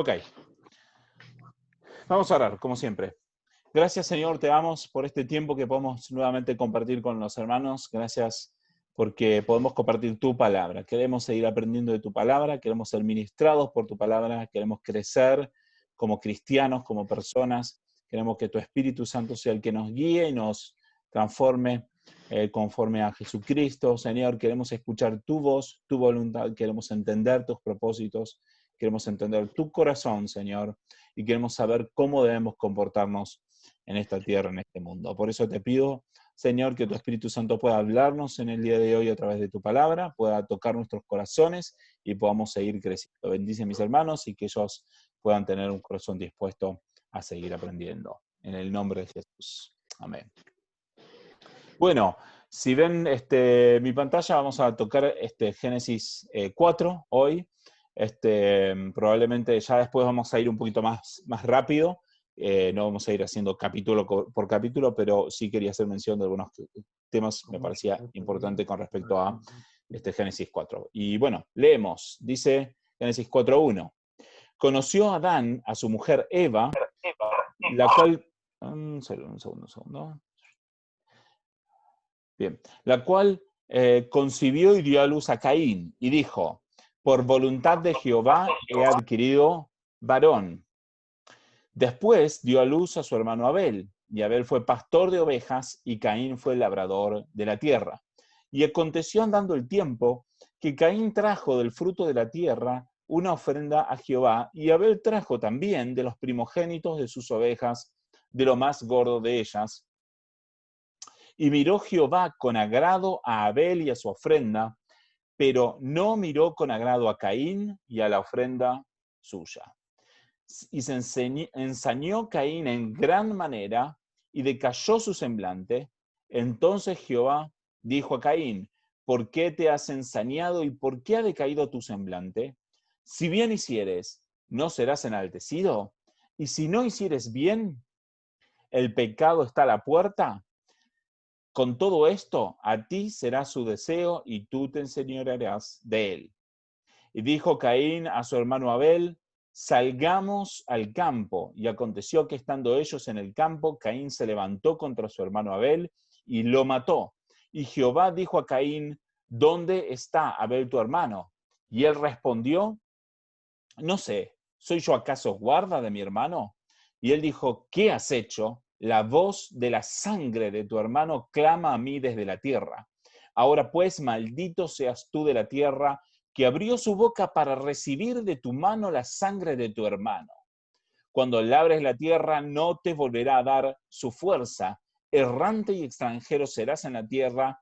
Ok, vamos a orar, como siempre. Gracias, Señor, te damos por este tiempo que podemos nuevamente compartir con los hermanos. Gracias porque podemos compartir tu palabra. Queremos seguir aprendiendo de tu palabra, queremos ser ministrados por tu palabra, queremos crecer como cristianos, como personas. Queremos que tu Espíritu Santo sea el que nos guíe y nos transforme conforme a Jesucristo. Señor, queremos escuchar tu voz, tu voluntad, queremos entender tus propósitos, queremos entender tu corazón, Señor, y queremos saber cómo debemos comportarnos en esta tierra, en este mundo. Por eso te pido, Señor, que tu Espíritu Santo pueda hablarnos en el día de hoy a través de tu palabra, pueda tocar nuestros corazones y podamos seguir creciendo. Bendice a mis hermanos y que ellos puedan tener un corazón dispuesto a seguir aprendiendo. En el nombre de Jesús. Amén. Bueno, si ven mi pantalla, vamos a tocar Génesis 4 hoy. Probablemente ya después vamos a ir un poquito más rápido. No vamos a ir haciendo capítulo por capítulo, pero sí quería hacer mención de algunos temas, me parecía importante con respecto a Génesis 4. Y bueno, leemos, dice Génesis 4.1. Conoció Adán a su mujer Eva, la cual... Un segundo. Bien, la cual concibió y dio a luz a Caín, y dijo, por voluntad de Jehová he adquirido varón. Después dio a luz a su hermano Abel, y Abel fue pastor de ovejas, y Caín fue labrador de la tierra. Y aconteció andando el tiempo, que Caín trajo del fruto de la tierra una ofrenda a Jehová, y Abel trajo también de los primogénitos de sus ovejas, de lo más gordo de ellas. Y miró Jehová con agrado a Abel y a su ofrenda, pero no miró con agrado a Caín y a la ofrenda suya. Y se ensañó Caín en gran manera, y decayó su semblante. Entonces Jehová dijo a Caín, ¿por qué te has ensañado y por qué ha decaído tu semblante? Si bien hicieres, ¿no serás enaltecido? Y si no hicieres bien, ¿el pecado está a la puerta? Con todo esto, a ti será su deseo y tú te enseñorearás de él. Y dijo Caín a su hermano Abel, salgamos al campo. Y aconteció que estando ellos en el campo, Caín se levantó contra su hermano Abel y lo mató. Y Jehová dijo a Caín, ¿dónde está Abel tu hermano? Y él respondió, no sé, ¿soy yo acaso guarda de mi hermano? Y él dijo, ¿qué has hecho? La voz de la sangre de tu hermano clama a mí desde la tierra. Ahora pues, maldito seas tú de la tierra, que abrió su boca para recibir de tu mano la sangre de tu hermano. Cuando labres la tierra, no te volverá a dar su fuerza. Errante y extranjero serás en la tierra.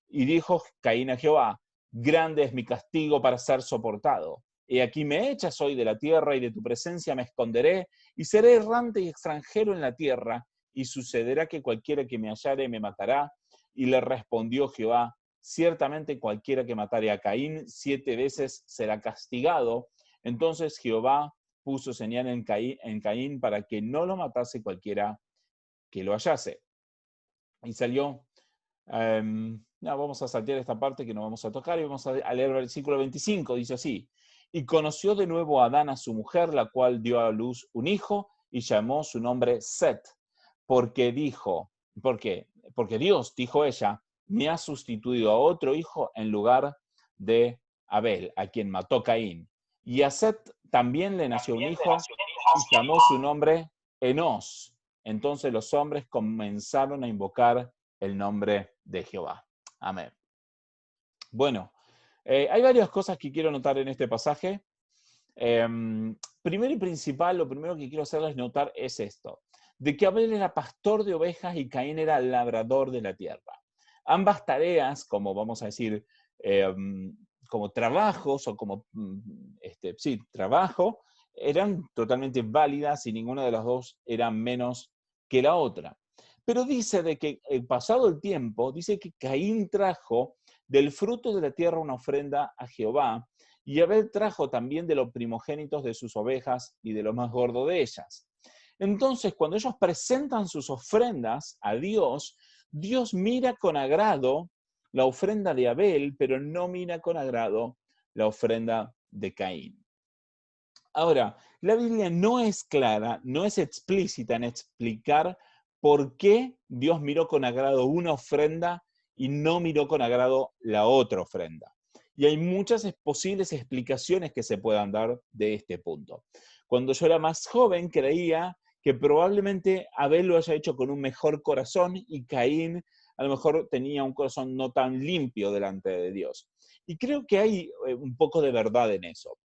Y dijo Caín a Jehová, grande es mi castigo para ser soportado. He aquí me echas hoy de la tierra y de tu presencia me esconderé y seré errante y extranjero en la tierra y sucederá que cualquiera que me hallare me matará. Y le respondió Jehová, ciertamente cualquiera que matare a Caín 7 veces será castigado. Entonces Jehová puso señal en Caín para que no lo matase cualquiera que lo hallase. Y salió... No, vamos a saltear esta parte que no vamos a tocar y vamos a leer el versículo 25, dice así. Y conoció de nuevo a Adán a su mujer, la cual dio a luz un hijo y llamó su nombre Set, porque dijo, ¿por qué? Porque Dios, dijo ella, me ha sustituido a otro hijo en lugar de Abel, a quien mató Caín. Y a Set también le nació un hijo y llamó su nombre Enos. Entonces los hombres comenzaron a invocar el nombre de Jehová. Amén. Bueno, hay varias cosas que quiero notar en este pasaje. Primero y principal, lo primero que quiero hacerles notar es esto, de que Abel era pastor de ovejas y Caín era labrador de la tierra. Ambas tareas, como vamos a decir, como trabajos o como, trabajo, eran totalmente válidas y ninguna de las dos era menos que la otra. Pero dice de que pasado el tiempo, dice que Caín trajo del fruto de la tierra una ofrenda a Jehová, y Abel trajo también de los primogénitos de sus ovejas y de lo más gordo de ellas. Entonces, cuando ellos presentan sus ofrendas a Dios, Dios mira con agrado la ofrenda de Abel, pero no mira con agrado la ofrenda de Caín. Ahora, la Biblia no es clara, no es explícita en explicar por qué Dios miró con agrado una ofrenda y no miró con agrado la otra ofrenda. Y hay muchas posibles explicaciones que se puedan dar de este punto. Cuando yo era más joven creía que probablemente Abel lo haya hecho con un mejor corazón y Caín a lo mejor tenía un corazón no tan limpio delante de Dios. Y creo que hay un poco de verdad en eso.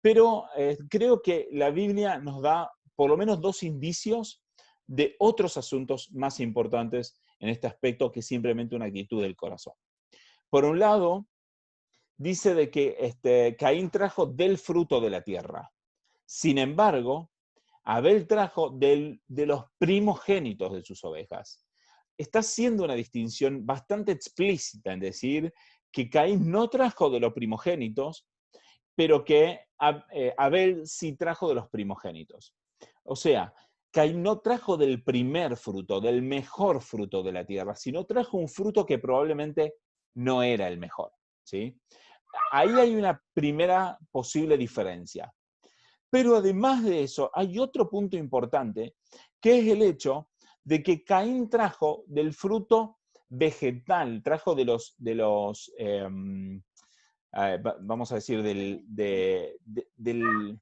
Pero creo que la Biblia nos da por lo menos dos indicios de otros asuntos más importantes en este aspecto que simplemente una actitud del corazón. Por un lado, dice de que Caín trajo del fruto de la tierra. Sin embargo, Abel trajo de los primogénitos de sus ovejas. Está haciendo una distinción bastante explícita en decir que Caín no trajo de los primogénitos, pero que Abel sí trajo de los primogénitos. O sea, Caín no trajo del primer fruto, del mejor fruto de la tierra, sino trajo un fruto que probablemente no era el mejor. ¿Sí? Ahí hay una primera posible diferencia. Pero además de eso, hay otro punto importante, que es el hecho de que Caín trajo del fruto vegetal, trajo de los vamos a decir, del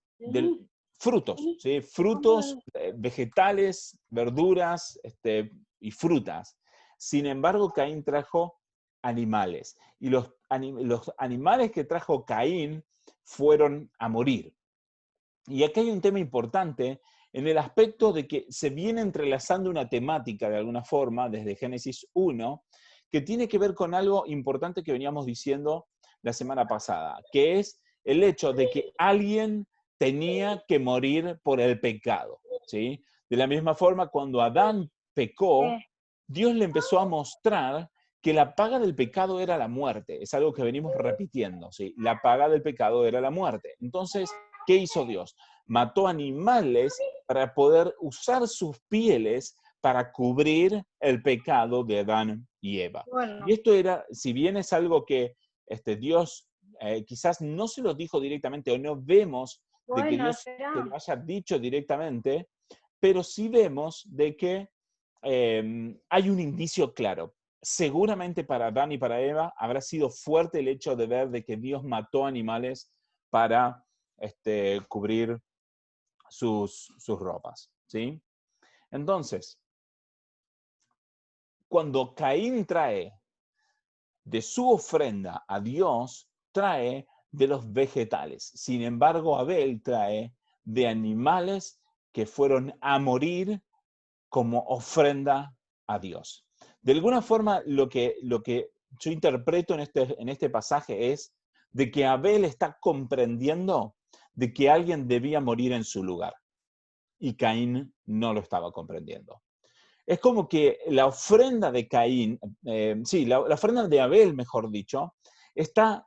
frutos, ¿sí? Frutos vegetales, verduras y frutas. Sin embargo, Caín trajo animales. Y los animales que trajo Caín fueron a morir. Y aquí hay un tema importante en el aspecto de que se viene entrelazando una temática de alguna forma desde Génesis 1, que tiene que ver con algo importante que veníamos diciendo la semana pasada, que es el hecho de que alguien tenía que morir por el pecado, ¿sí? De la misma forma, cuando Adán pecó, Dios le empezó a mostrar que la paga del pecado era la muerte. Es algo que venimos repitiendo, ¿sí? La paga del pecado era la muerte. Entonces, ¿qué hizo Dios? Mató animales para poder usar sus pieles para cubrir el pecado de Adán y Eva. Bueno, Y esto era, si bien es algo que Dios quizás no se lo dijo directamente o no vemos de que bueno, Dios se será. lo haya dicho directamente, pero sí vemos de que hay un indicio claro. Seguramente para Adán y para Eva habrá sido fuerte el hecho de ver de que Dios mató animales para cubrir sus ropas, ¿sí? Entonces, cuando Caín trae de su ofrenda a Dios, trae de los vegetales. Sin embargo, Abel trae de animales que fueron a morir como ofrenda a Dios. De alguna forma, lo que yo interpreto en este pasaje es de que Abel está comprendiendo de que alguien debía morir en su lugar y Caín no lo estaba comprendiendo. Es como que la ofrenda de Caín, la ofrenda de Abel, mejor dicho, está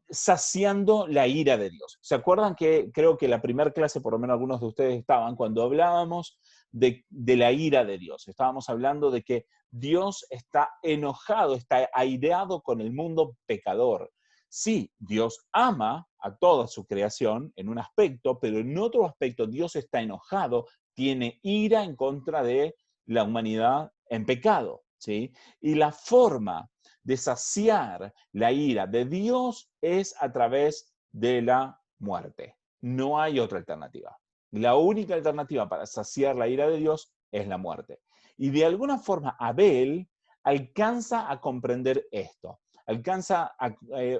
saciando la ira de Dios. ¿Se acuerdan que creo que la primera clase, por lo menos algunos de ustedes estaban, cuando hablábamos de la ira de Dios? Estábamos hablando de que Dios está enojado, está aireado con el mundo pecador. Sí, Dios ama a toda su creación en un aspecto, pero en otro aspecto Dios está enojado, tiene ira en contra de la humanidad en pecado, ¿sí? Y la forma de saciar la ira de Dios es a través de la muerte. No hay otra alternativa. La única alternativa para saciar la ira de Dios es la muerte. Y de alguna forma Abel alcanza a comprender esto. Alcanza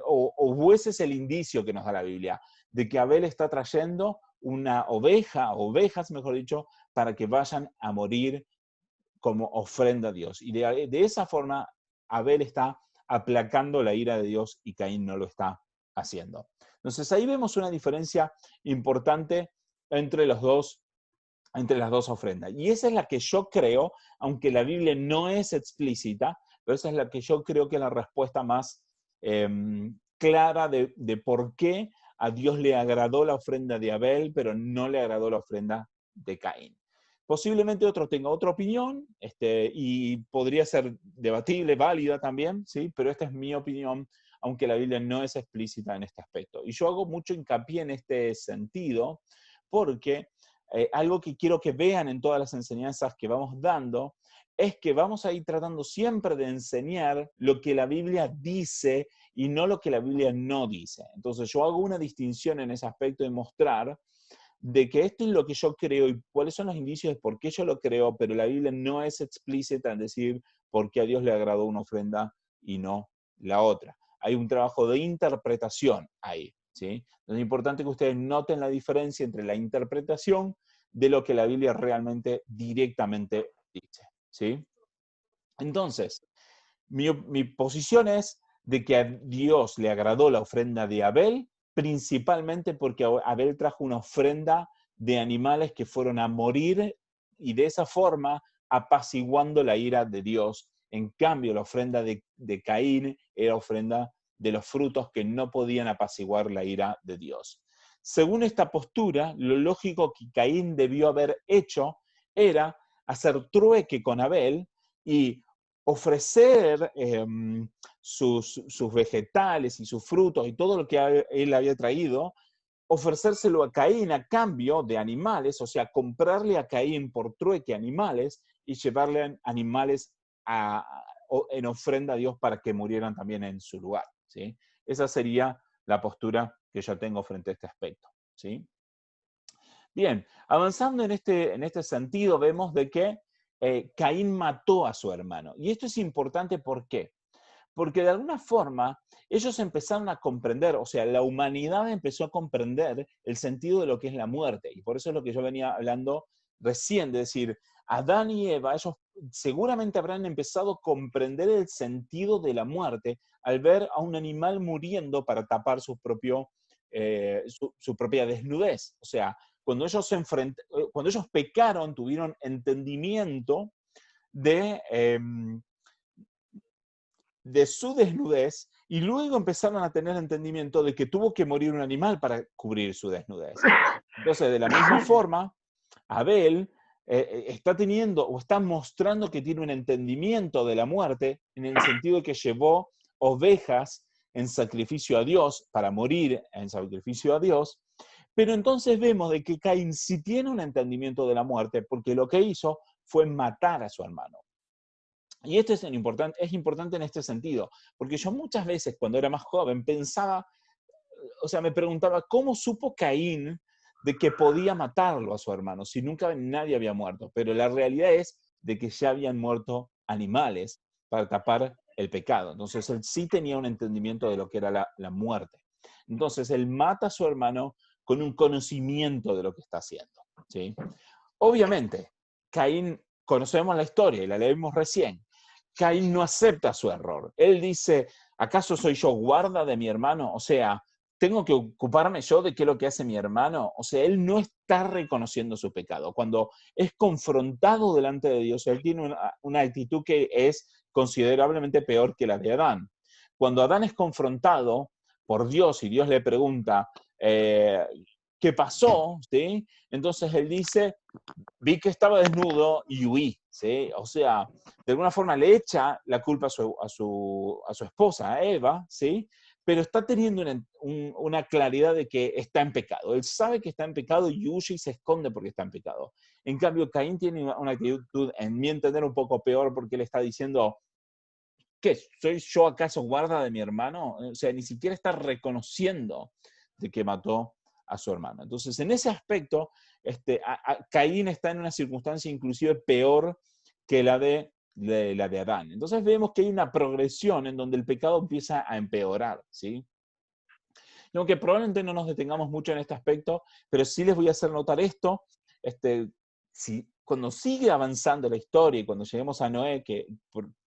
o ese es el indicio que nos da la Biblia, de que Abel está trayendo una oveja, ovejas mejor dicho, para que vayan a morir como ofrenda a Dios. Y de esa forma Abel está aplacando la ira de Dios y Caín no lo está haciendo. Entonces ahí vemos una diferencia importante entre las dos ofrendas. Y esa es la que yo creo, aunque la Biblia no es explícita, pero esa es la que yo creo que es la respuesta más clara de por qué a Dios le agradó la ofrenda de Abel, pero no le agradó la ofrenda de Caín. Posiblemente otro tenga otra opinión y podría ser debatible, válida también, ¿sí? Pero esta es mi opinión, aunque la Biblia no es explícita en este aspecto. Y yo hago mucho hincapié en este sentido, porque algo que quiero que vean en todas las enseñanzas que vamos dando, es que vamos a ir tratando siempre de enseñar lo que la Biblia dice y no lo que la Biblia no dice. Entonces yo hago una distinción en ese aspecto de mostrar de que esto es lo que yo creo y cuáles son los indicios de por qué yo lo creo, pero la Biblia no es explícita en decir por qué a Dios le agradó una ofrenda y no la otra. Hay un trabajo de interpretación ahí, ¿sí? Es importante que ustedes noten la diferencia entre la interpretación de lo que la Biblia realmente directamente dice, ¿sí? Entonces, mi posición es de que a Dios le agradó la ofrenda de Abel, principalmente porque Abel trajo una ofrenda de animales que fueron a morir y de esa forma apaciguando la ira de Dios. En cambio, la ofrenda de Caín era ofrenda de los frutos que no podían apaciguar la ira de Dios. Según esta postura, lo lógico que Caín debió haber hecho era hacer trueque con Abel y ofrecer sus vegetales y sus frutos y todo lo que él había traído, ofrecérselo a Caín a cambio de animales, o sea, comprarle a Caín por trueque animales y llevarle animales en ofrenda a Dios para que murieran también en su lugar, ¿sí? Esa sería la postura que yo tengo frente a este aspecto, ¿sí? Bien, avanzando en este sentido, vemos de que Caín mató a su hermano. Y esto es importante, ¿por qué? Porque de alguna forma ellos empezaron a comprender, o sea, la humanidad empezó a comprender el sentido de lo que es la muerte. Y por eso es lo que yo venía hablando recién, de decir, Adán y Eva, ellos seguramente habrán empezado a comprender el sentido de la muerte al ver a un animal muriendo para tapar su propia desnudez. O sea, cuando ellos pecaron, tuvieron entendimiento de, de su desnudez y luego empezaron a tener entendimiento de que tuvo que morir un animal para cubrir su desnudez. Entonces, de la misma forma, Abel está teniendo o está mostrando que tiene un entendimiento de la muerte en el sentido de que llevó ovejas en sacrificio a Dios para morir en sacrificio a Dios. Pero entonces vemos de que Caín sí tiene un entendimiento de la muerte porque lo que hizo fue matar a su hermano. Y esto es importante en este sentido, porque yo muchas veces cuando era más joven pensaba, o sea, me preguntaba, ¿cómo supo Caín de que podía matarlo a su hermano si nunca nadie había muerto? Pero la realidad es de que ya habían muerto animales para tapar el pecado. Entonces él sí tenía un entendimiento de lo que era la muerte. Entonces él mata a su hermano con un conocimiento de lo que está haciendo, ¿sí? Obviamente, Caín, conocemos la historia y la leímos recién. Caín no acepta su error. Él dice, ¿acaso soy yo guarda de mi hermano? O sea, ¿tengo que ocuparme yo de qué es lo que hace mi hermano? O sea, él no está reconociendo su pecado. Cuando es confrontado delante de Dios, él tiene una actitud que es considerablemente peor que la de Adán. Cuando Adán es confrontado por Dios y Dios le pregunta, ¿qué pasó? ¿Sí? Entonces él dice, vi que estaba desnudo y huí, ¿sí? O sea, de alguna forma le echa la culpa a su esposa, a Eva, ¿sí? Pero está teniendo una claridad de que está en pecado. Él sabe que está en pecado y huye y se esconde porque está en pecado. En cambio, Caín tiene una actitud, en mi entender, un poco peor porque él está diciendo, ¿qué? ¿Soy yo acaso guarda de mi hermano? O sea, ni siquiera está reconociendo de que mató a su hermano. Entonces, en ese aspecto, Caín está en una circunstancia inclusive peor que la de Adán. Entonces vemos que hay una progresión en donde el pecado empieza a empeorar, ¿sí? Y aunque probablemente no nos detengamos mucho en este aspecto, pero sí les voy a hacer notar esto, cuando sigue avanzando la historia y cuando lleguemos a Noé, que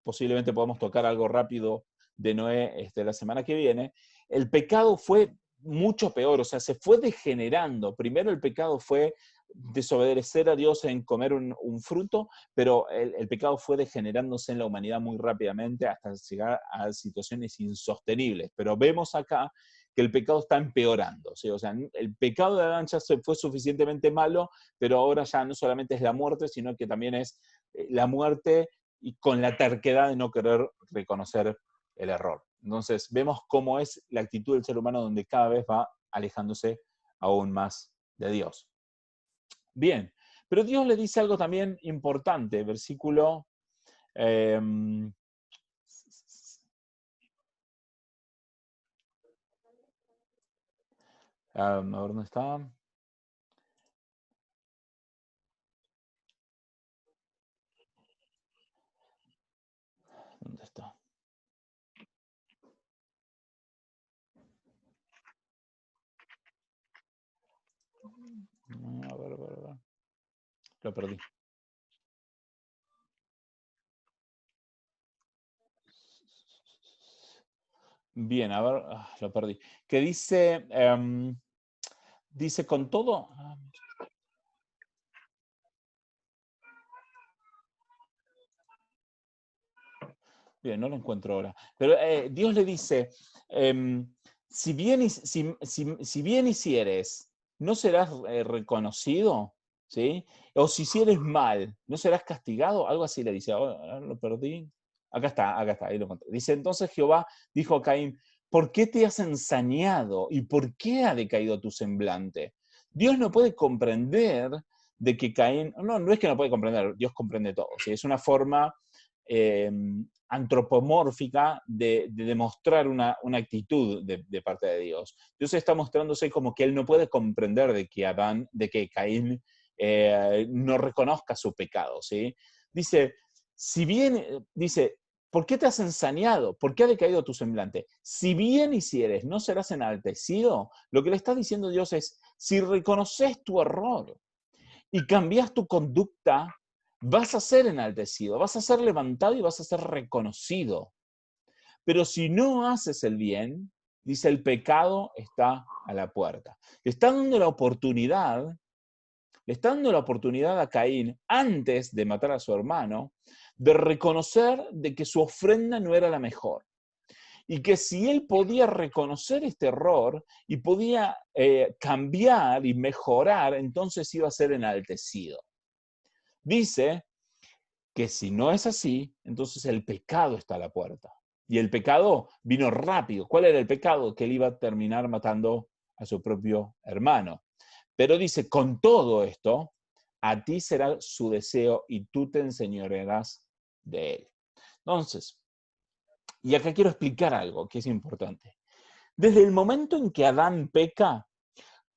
posiblemente podamos tocar algo rápido de Noé la semana que viene, el pecado fue mucho peor, o sea, se fue degenerando. Primero el pecado fue desobedecer a Dios en comer un fruto, pero el pecado fue degenerándose en la humanidad muy rápidamente hasta llegar a situaciones insostenibles. Pero vemos acá que el pecado está empeorando, ¿sí? O sea, el pecado de Adán ya fue suficientemente malo, pero ahora ya no solamente es la muerte, sino que también es la muerte y con la terquedad de no querer reconocer el error. Entonces vemos cómo es la actitud del ser humano donde cada vez va alejándose aún más de Dios. Bien, pero Dios le dice algo también importante, versículo... a ver, ¿dónde está? ¿Dónde está? A ver. Lo perdí. Bien, a ver, lo perdí. Que dice, dice con todo... Bien, no lo encuentro ahora. Pero Dios le dice, si bien hicieres, ¿no serás reconocido? ¿Sí? O si hicieres mal, ¿no serás castigado? Algo así le dice. Ahora lo perdí. Acá está, ahí lo encontré. Dice, entonces Jehová dijo a Caín, ¿por qué te has ensañado? ¿Y por qué ha decaído tu semblante? Dios no puede comprender de que Caín, no es que no puede comprender, Dios comprende todo. ¿Sí? Es una forma antropomórfica de demostrar una actitud de parte de Dios. Dios está mostrándose como que él no puede comprender de que Caín no reconozca su pecado, ¿sí? Dice, dice, ¿por qué te has ensañado? ¿Por qué ha decaído tu semblante? Si bien hicieres, ¿no serás enaltecido? Lo que le está diciendo Dios es, si reconoces tu error y cambias tu conducta, vas a ser enaltecido, vas a ser levantado y vas a ser reconocido. Pero si no haces el bien, dice, el pecado está a la puerta. Le está dando la oportunidad a Caín, antes de matar a su hermano, de reconocer de que su ofrenda no era la mejor. Y que si él podía reconocer este error y podía cambiar y mejorar, entonces iba a ser enaltecido. Dice que si no es así, entonces el pecado está a la puerta. Y el pecado vino rápido. ¿Cuál era el pecado? Que él iba a terminar matando a su propio hermano. Pero dice, con todo esto, a ti será su deseo y tú te enseñorearás de él. Entonces, y acá quiero explicar algo que es importante. Desde el momento en que Adán peca,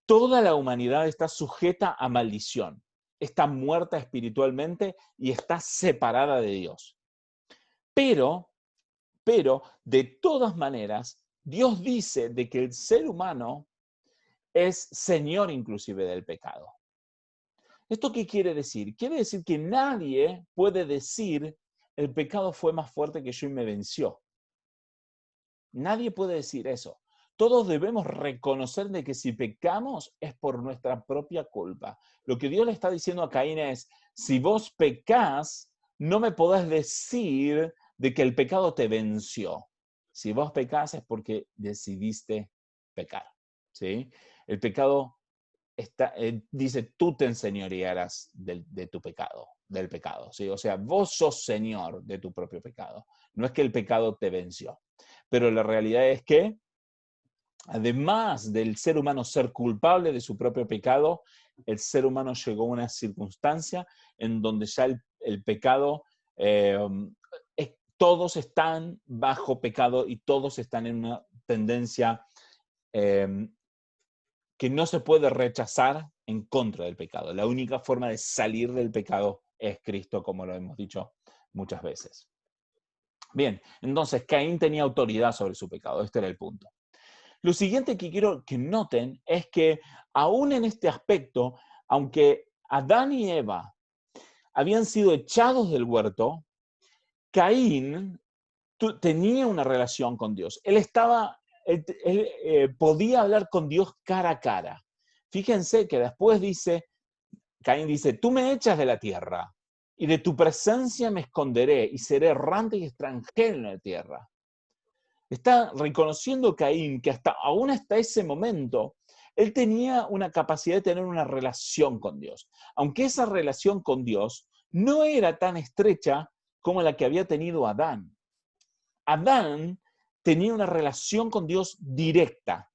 toda la humanidad está sujeta a maldición, está muerta espiritualmente y está separada de Dios. Pero, de todas maneras, Dios dice de que el ser humano es señor inclusive del pecado. ¿Esto qué quiere decir? Quiere decir que nadie puede decir el pecado fue más fuerte que yo y me venció. Nadie puede decir eso. Todos debemos reconocer de que si pecamos es por nuestra propia culpa. Lo que Dios le está diciendo a Caín es, si vos pecás, no me podés decir de que el pecado te venció. Si vos pecás es porque decidiste pecar. ¿Sí? El pecado dice, tú te enseñorearás de tu pecado, del pecado. ¿Sí? O sea, vos sos señor de tu propio pecado. No es que el pecado te venció. Pero la realidad es que, además del ser humano ser culpable de su propio pecado, el ser humano llegó a una circunstancia en donde ya el pecado, todos están bajo pecado y todos están en una tendencia que no se puede rechazar en contra del pecado. La única forma de salir del pecado es Cristo, como lo hemos dicho muchas veces. Bien, entonces Caín tenía autoridad sobre su pecado, este era el punto. Lo siguiente que quiero que noten es que aún en este aspecto, aunque Adán y Eva habían sido echados del huerto, Caín tenía una relación con Dios. Él podía hablar con Dios cara a cara. Fíjense que después Caín dice, tú me echas de la tierra y de tu presencia me esconderé y seré errante y extranjero en la tierra. Está reconociendo Caín que aún hasta ese momento, él tenía una capacidad de tener una relación con Dios. Aunque esa relación con Dios no era tan estrecha como la que había tenido Adán. Adán tenía una relación con Dios directa,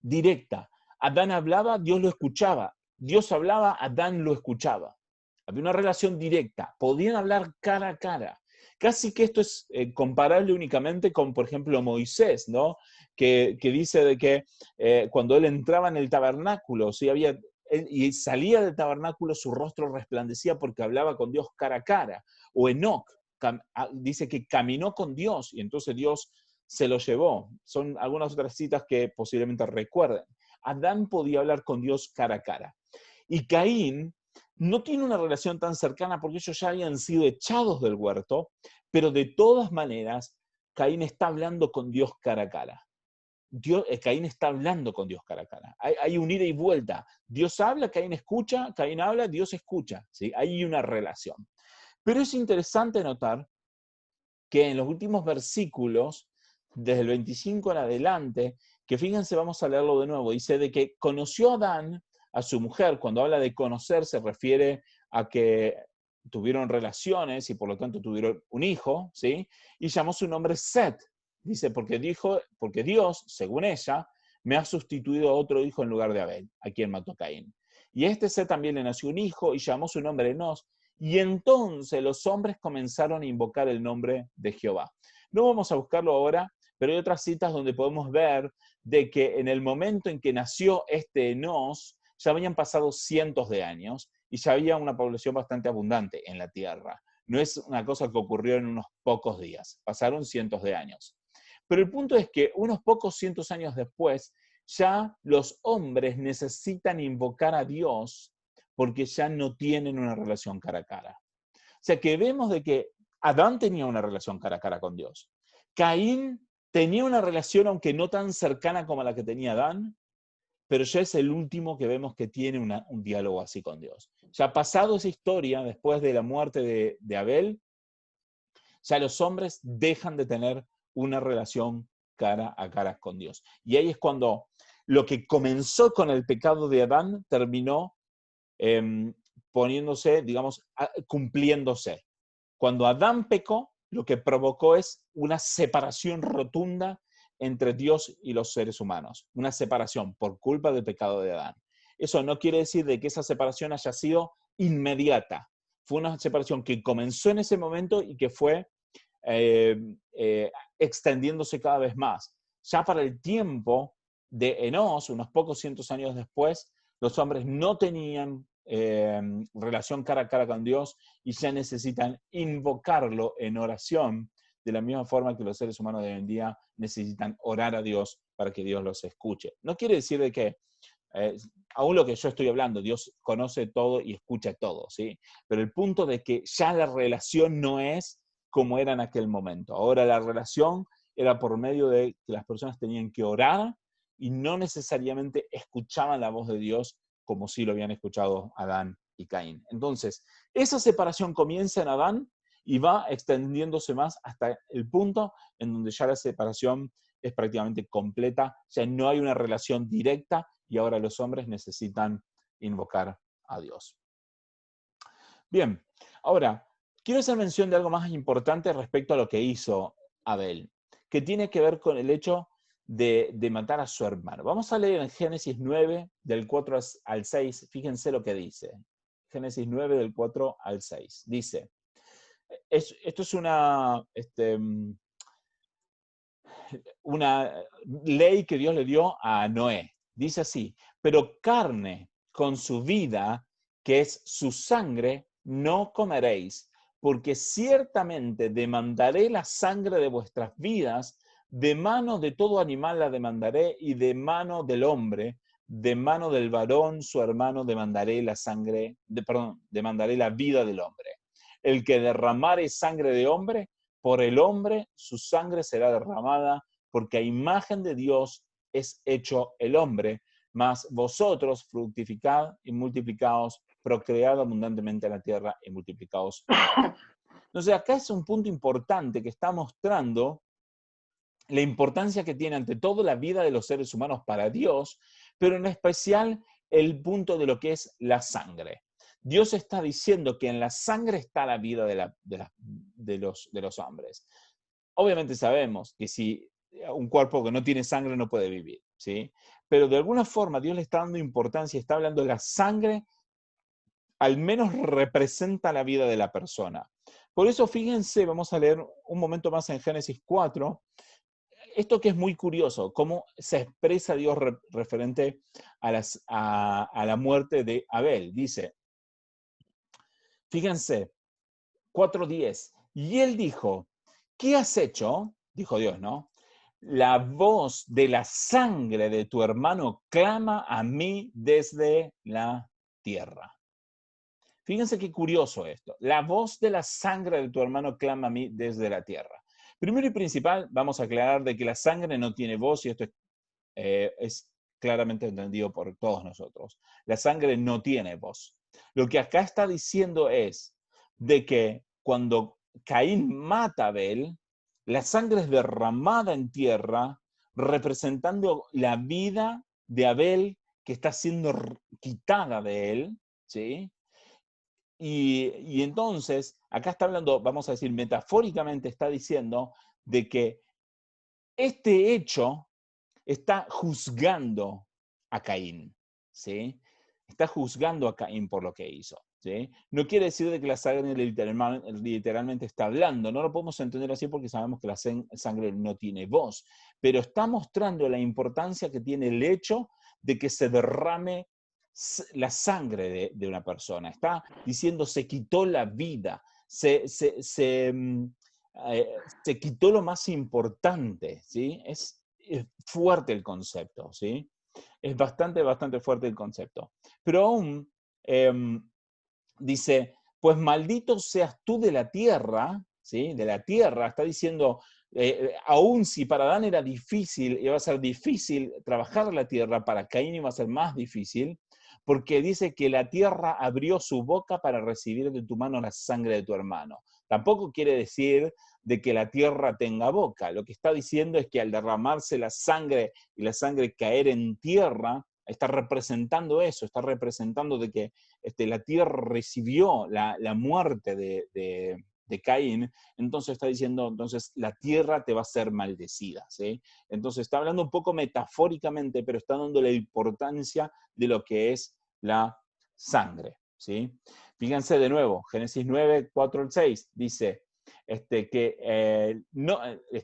directa. Adán hablaba, Dios lo escuchaba. Dios hablaba, Adán lo escuchaba. Había una relación directa, podían hablar cara a cara. Casi que esto es comparable únicamente con, por ejemplo, Moisés, ¿no? Que dice de que cuando él entraba en el tabernáculo, ¿sí? Y salía del tabernáculo, su rostro resplandecía porque hablaba con Dios cara a cara. O Enoc dice que caminó con Dios y entonces Dios se lo llevó. Son algunas otras citas que posiblemente recuerden. Adán podía hablar con Dios cara a cara. Y Caín no tiene una relación tan cercana porque ellos ya habían sido echados del huerto, pero de todas maneras, Caín está hablando con Dios cara a cara. Caín está hablando con Dios cara a cara. Hay un ida y vuelta. Dios habla, Caín escucha, Caín habla, Dios escucha. ¿Sí? Hay una relación. Pero es interesante notar que en los últimos versículos, desde el 25 en adelante, que fíjense, vamos a leerlo de nuevo, dice de que conoció a Adán, a su mujer. Cuando habla de conocer se refiere a que tuvieron relaciones y por lo tanto tuvieron un hijo, ¿sí? Y llamó su nombre Set. Dice, porque Dios, según ella, me ha sustituido a otro hijo en lugar de Abel, a quien mató Caín. Y a este Set también le nació un hijo y llamó su nombre Enos. Y entonces los hombres comenzaron a invocar el nombre de Jehová. No vamos a buscarlo ahora, pero hay otras citas donde podemos ver de que en el momento en que nació este Enos, ya habían pasado cientos de años y ya había una población bastante abundante en la tierra. No es una cosa que ocurrió en unos pocos días, pasaron cientos de años. Pero el punto es que unos pocos cientos años después, ya los hombres necesitan invocar a Dios porque ya no tienen una relación cara a cara. O sea que vemos de que Adán tenía una relación cara a cara con Dios. Caín tenía una relación, aunque no tan cercana como la que tenía Adán, pero ya es el último que vemos que tiene un diálogo así con Dios. Ya pasado esa historia, después de la muerte de Abel, ya los hombres dejan de tener una relación cara a cara con Dios. Y ahí es cuando lo que comenzó con el pecado de Adán terminó poniéndose, digamos, cumpliéndose. Cuando Adán pecó, lo que provocó es una separación rotunda entre Dios y los seres humanos. Una separación por culpa del pecado de Adán. Eso no quiere decir de que esa separación haya sido inmediata. Fue una separación que comenzó en ese momento y que fue extendiéndose cada vez más. Ya para el tiempo de Enos, unos pocos cientos años después, los hombres no tenían relación cara a cara con Dios y ya necesitan invocarlo en oración de la misma forma que los seres humanos de hoy en día necesitan orar a Dios para que Dios los escuche. No quiere decir de que, aún lo que yo estoy hablando, Dios conoce todo y escucha todo, ¿sí? Pero el punto de que ya la relación no es como era en aquel momento. Ahora la relación era por medio de que las personas tenían que orar y no necesariamente escuchaban la voz de Dios como si lo habían escuchado Adán y Caín. Entonces, esa separación comienza en Adán y va extendiéndose más hasta el punto en donde ya la separación es prácticamente completa, ya no hay una relación directa y ahora los hombres necesitan invocar a Dios. Bien, ahora, quiero hacer mención de algo más importante respecto a lo que hizo Abel, que tiene que ver con el hecho de matar a su hermano. Vamos a leer en Génesis 9, del 4 al 6, fíjense lo que dice. Génesis 9, del 4 al 6. Dice, esto es una ley que Dios le dio a Noé. Dice así, pero carne con su vida, que es su sangre, no comeréis, porque ciertamente demandaré la sangre de vuestras vidas, de mano de todo animal la demandaré, y de mano del hombre, de mano del varón, su hermano, demandaré la sangre, demandaré la vida del hombre. El que derramare sangre de hombre, por el hombre su sangre será derramada, porque a imagen de Dios es hecho el hombre, mas vosotros fructificad y multiplicaos, procread abundantemente en la tierra y multiplicaos. Entonces acá es un punto importante que está mostrando la importancia que tiene ante todo la vida de los seres humanos para Dios, pero en especial el punto de lo que es la sangre. Dios está diciendo que en la sangre está la vida de los hombres. Obviamente sabemos que si un cuerpo que no tiene sangre no puede vivir, ¿sí? Pero de alguna forma Dios le está dando importancia, está hablando de la sangre, al menos representa la vida de la persona. Por eso fíjense, vamos a leer un momento más en Génesis 4, esto que es muy curioso, cómo se expresa Dios referente a la muerte de Abel. Dice, fíjense, 4:10, y él dijo, ¿qué has hecho? Dijo Dios, ¿no? La voz de la sangre de tu hermano clama a mí desde la tierra. Fíjense qué curioso esto. La voz de la sangre de tu hermano clama a mí desde la tierra. Primero y principal, vamos a aclarar de que la sangre no tiene voz y esto es claramente entendido por todos nosotros. La sangre no tiene voz. Lo que acá está diciendo es de que cuando Caín mata a Abel, la sangre es derramada en tierra, representando la vida de Abel que está siendo quitada de él, ¿sí? Y entonces, acá está hablando, vamos a decir, metafóricamente está diciendo de que este hecho está juzgando a Caín, ¿sí? Está juzgando a Caín por lo que hizo, ¿sí? No quiere decir de que la sangre literalmente está hablando, no lo podemos entender así porque sabemos que la sangre no tiene voz, pero está mostrando la importancia que tiene el hecho de que se derrame la sangre de una persona. Está diciendo se quitó la vida, se quitó lo más importante, ¿sí? Es fuerte el concepto, ¿sí? Es bastante fuerte el concepto. Pero aún dice, pues maldito seas tú de la tierra, ¿sí? De la tierra, está diciendo, aún si para Adán era difícil, iba a ser difícil trabajar la tierra, para Caín iba a ser más difícil, porque dice que la tierra abrió su boca para recibir de tu mano la sangre de tu hermano. Tampoco quiere decir de que la tierra tenga boca. Lo que está diciendo es que al derramarse la sangre y la sangre caer en tierra, está representando eso, está representando de que la tierra recibió la muerte de Caín, entonces está diciendo, entonces la tierra te va a ser maldecida, ¿sí? Entonces está hablando un poco metafóricamente, pero está dando la importancia de lo que es la sangre, ¿sí? Fíjense de nuevo, Génesis 9, 4 al 6, dice está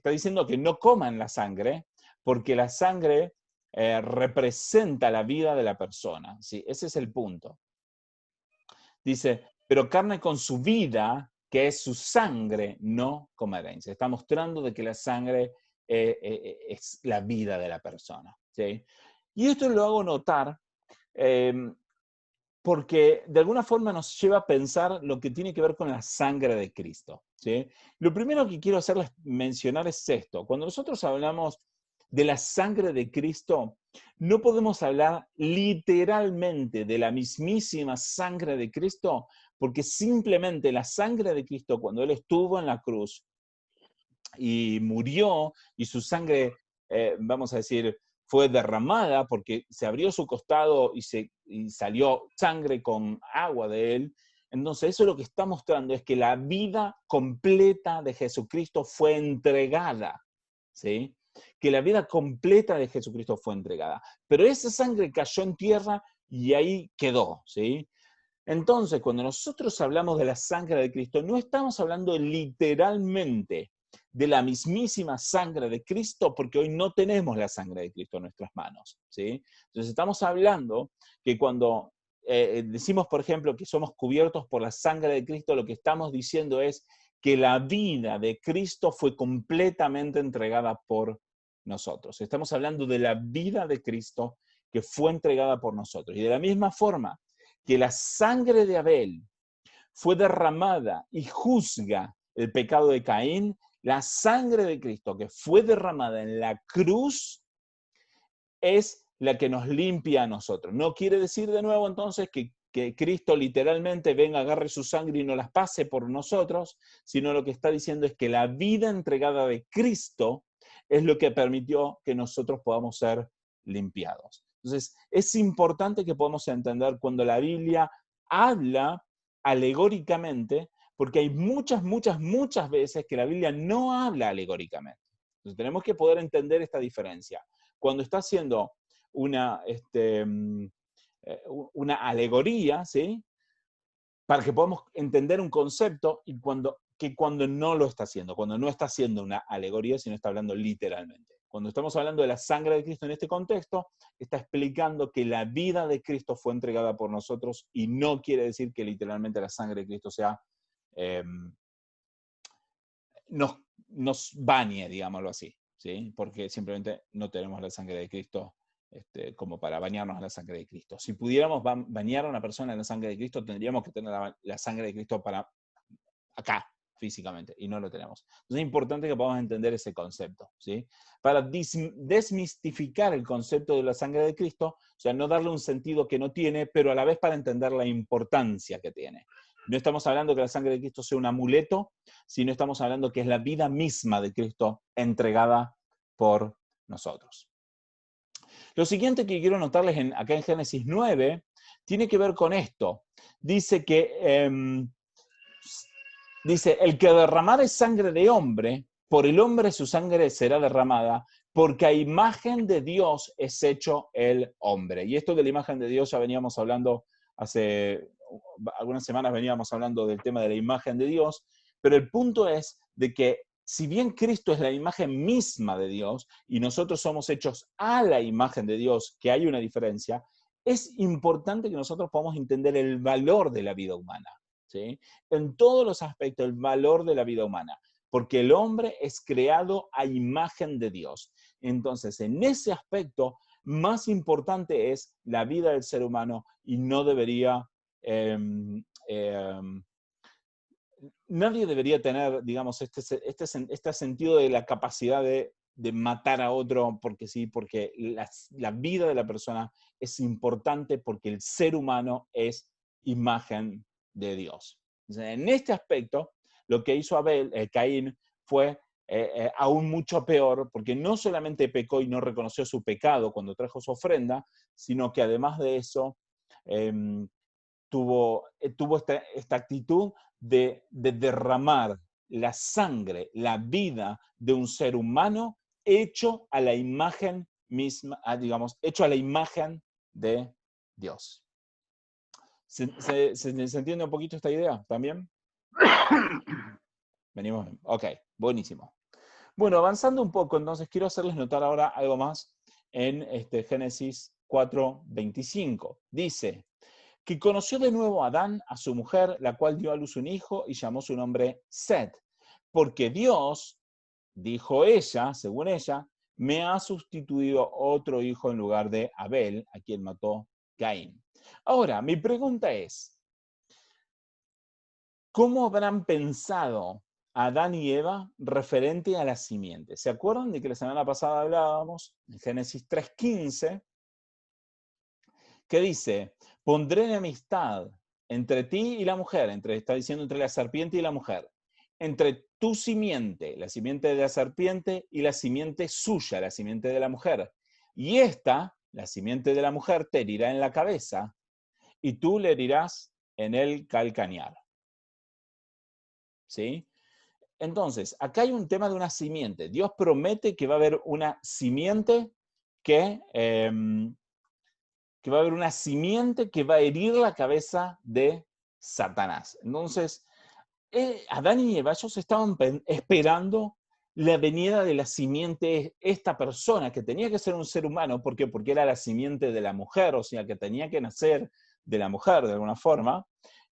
diciendo que no coman la sangre, porque la sangre representa la vida de la persona, ¿sí? Ese es el punto. Dice, pero carne con su vida, que es su sangre, no comeréis. Se está mostrando de que la sangre es la vida de la persona, ¿sí? Y esto lo hago notar porque de alguna forma nos lleva a pensar lo que tiene que ver con la sangre de Cristo, ¿sí? Lo primero que quiero hacerles mencionar es esto. Cuando nosotros hablamos de la sangre de Cristo, no podemos hablar literalmente de la mismísima sangre de Cristo, porque simplemente la sangre de Cristo, cuando Él estuvo en la cruz y murió, y su sangre, vamos a decir, fue derramada porque se abrió su costado y salió sangre con agua de Él. Entonces eso lo que está mostrando es que la vida completa de Jesucristo fue entregada, ¿sí? Que la vida completa de Jesucristo fue entregada. Pero esa sangre cayó en tierra y ahí quedó, ¿sí? Entonces, cuando nosotros hablamos de la sangre de Cristo, no estamos hablando literalmente de la mismísima sangre de Cristo, porque hoy no tenemos la sangre de Cristo en nuestras manos, ¿sí? Entonces estamos hablando que cuando decimos, por ejemplo, que somos cubiertos por la sangre de Cristo, lo que estamos diciendo es que la vida de Cristo fue completamente entregada por nosotros. Estamos hablando de la vida de Cristo que fue entregada por nosotros. Y de la misma forma que la sangre de Abel fue derramada y juzga el pecado de Caín, la sangre de Cristo que fue derramada en la cruz es la que nos limpia a nosotros. No quiere decir de nuevo entonces que Cristo literalmente venga, agarre su sangre y no las pase por nosotros, sino lo que está diciendo es que la vida entregada de Cristo es lo que permitió que nosotros podamos ser limpiados. Entonces, es importante que podamos entender cuando la Biblia habla alegóricamente, porque hay muchas veces que la Biblia no habla alegóricamente. Entonces tenemos que poder entender esta diferencia. Cuando está haciendo una alegoría, ¿sí? Para que podamos entender un concepto y cuando no lo está haciendo, cuando no está haciendo una alegoría, sino está hablando literalmente. Cuando estamos hablando de la sangre de Cristo en este contexto, está explicando que la vida de Cristo fue entregada por nosotros y no quiere decir que literalmente la sangre de Cristo sea, nos bañe, digámoslo así, ¿sí? Porque simplemente no tenemos la sangre de Cristo como para bañarnos en la sangre de Cristo. Si pudiéramos bañar a una persona en la sangre de Cristo, tendríamos que tener la sangre de Cristo para acá, físicamente, y no lo tenemos. Entonces es importante que podamos entender ese concepto, ¿sí? Para desmistificar el concepto de la sangre de Cristo, o sea, no darle un sentido que no tiene, pero a la vez para entender la importancia que tiene. No estamos hablando que la sangre de Cristo sea un amuleto, sino estamos hablando que es la vida misma de Cristo entregada por nosotros. Lo siguiente que quiero notarles acá en Génesis 9 tiene que ver con esto. Dice que el que derramare sangre de hombre, por el hombre su sangre será derramada, porque a imagen de Dios es hecho el hombre. Y esto de la imagen de Dios ya veníamos hablando hace algunas semanas, veníamos hablando del tema de la imagen de Dios, pero el punto es de que si bien Cristo es la imagen misma de Dios y nosotros somos hechos a la imagen de Dios, que hay una diferencia, es importante que nosotros podamos entender el valor de la vida humana, ¿sí? En todos los aspectos, el valor de la vida humana, porque el hombre es creado a imagen de Dios. Entonces, en ese aspecto, más importante es la vida del ser humano y no debería... nadie debería tener, digamos, este sentido de la capacidad de matar a otro porque sí, porque la vida de la persona es importante porque el ser humano es imagen de Dios. Entonces, en este aspecto, lo que hizo Caín fue aún mucho peor, porque no solamente pecó y no reconoció su pecado cuando trajo su ofrenda, sino que además de eso tuvo esta actitud de derramar la sangre, la vida de un ser humano hecho a la imagen misma, digamos, hecho a la imagen de Dios. ¿Se entiende un poquito esta idea también? Venimos bien. Ok, buenísimo. Bueno, avanzando un poco, entonces quiero hacerles notar ahora algo más en Génesis 4:25. Dice que conoció de nuevo a Adán, a su mujer, la cual dio a luz un hijo y llamó su nombre Set, porque Dios, dijo ella, según ella, me ha sustituido otro hijo en lugar de Abel, a quien mató Caín. Ahora, mi pregunta es, ¿cómo habrán pensado Adán y Eva referente a la simiente? ¿Se acuerdan de que la semana pasada hablábamos en Génesis 3:15? Que dice, pondré enemistad entre ti y la mujer, está diciendo entre la serpiente y la mujer, entre tu simiente, la simiente de la serpiente, y la simiente suya, la simiente de la mujer. Y esta, la simiente de la mujer, te herirá en la cabeza, y tú le herirás en el calcañar. ¿Sí? Entonces, acá hay un tema de una simiente. Dios promete que va a haber una simiente que va a haber una simiente que va a herir la cabeza de Satanás. Entonces, Adán y Eva, ellos estaban esperando la venida de la simiente, esta persona que tenía que ser un ser humano, ¿por qué? Porque era la simiente de la mujer, o sea, que tenía que nacer de la mujer de alguna forma,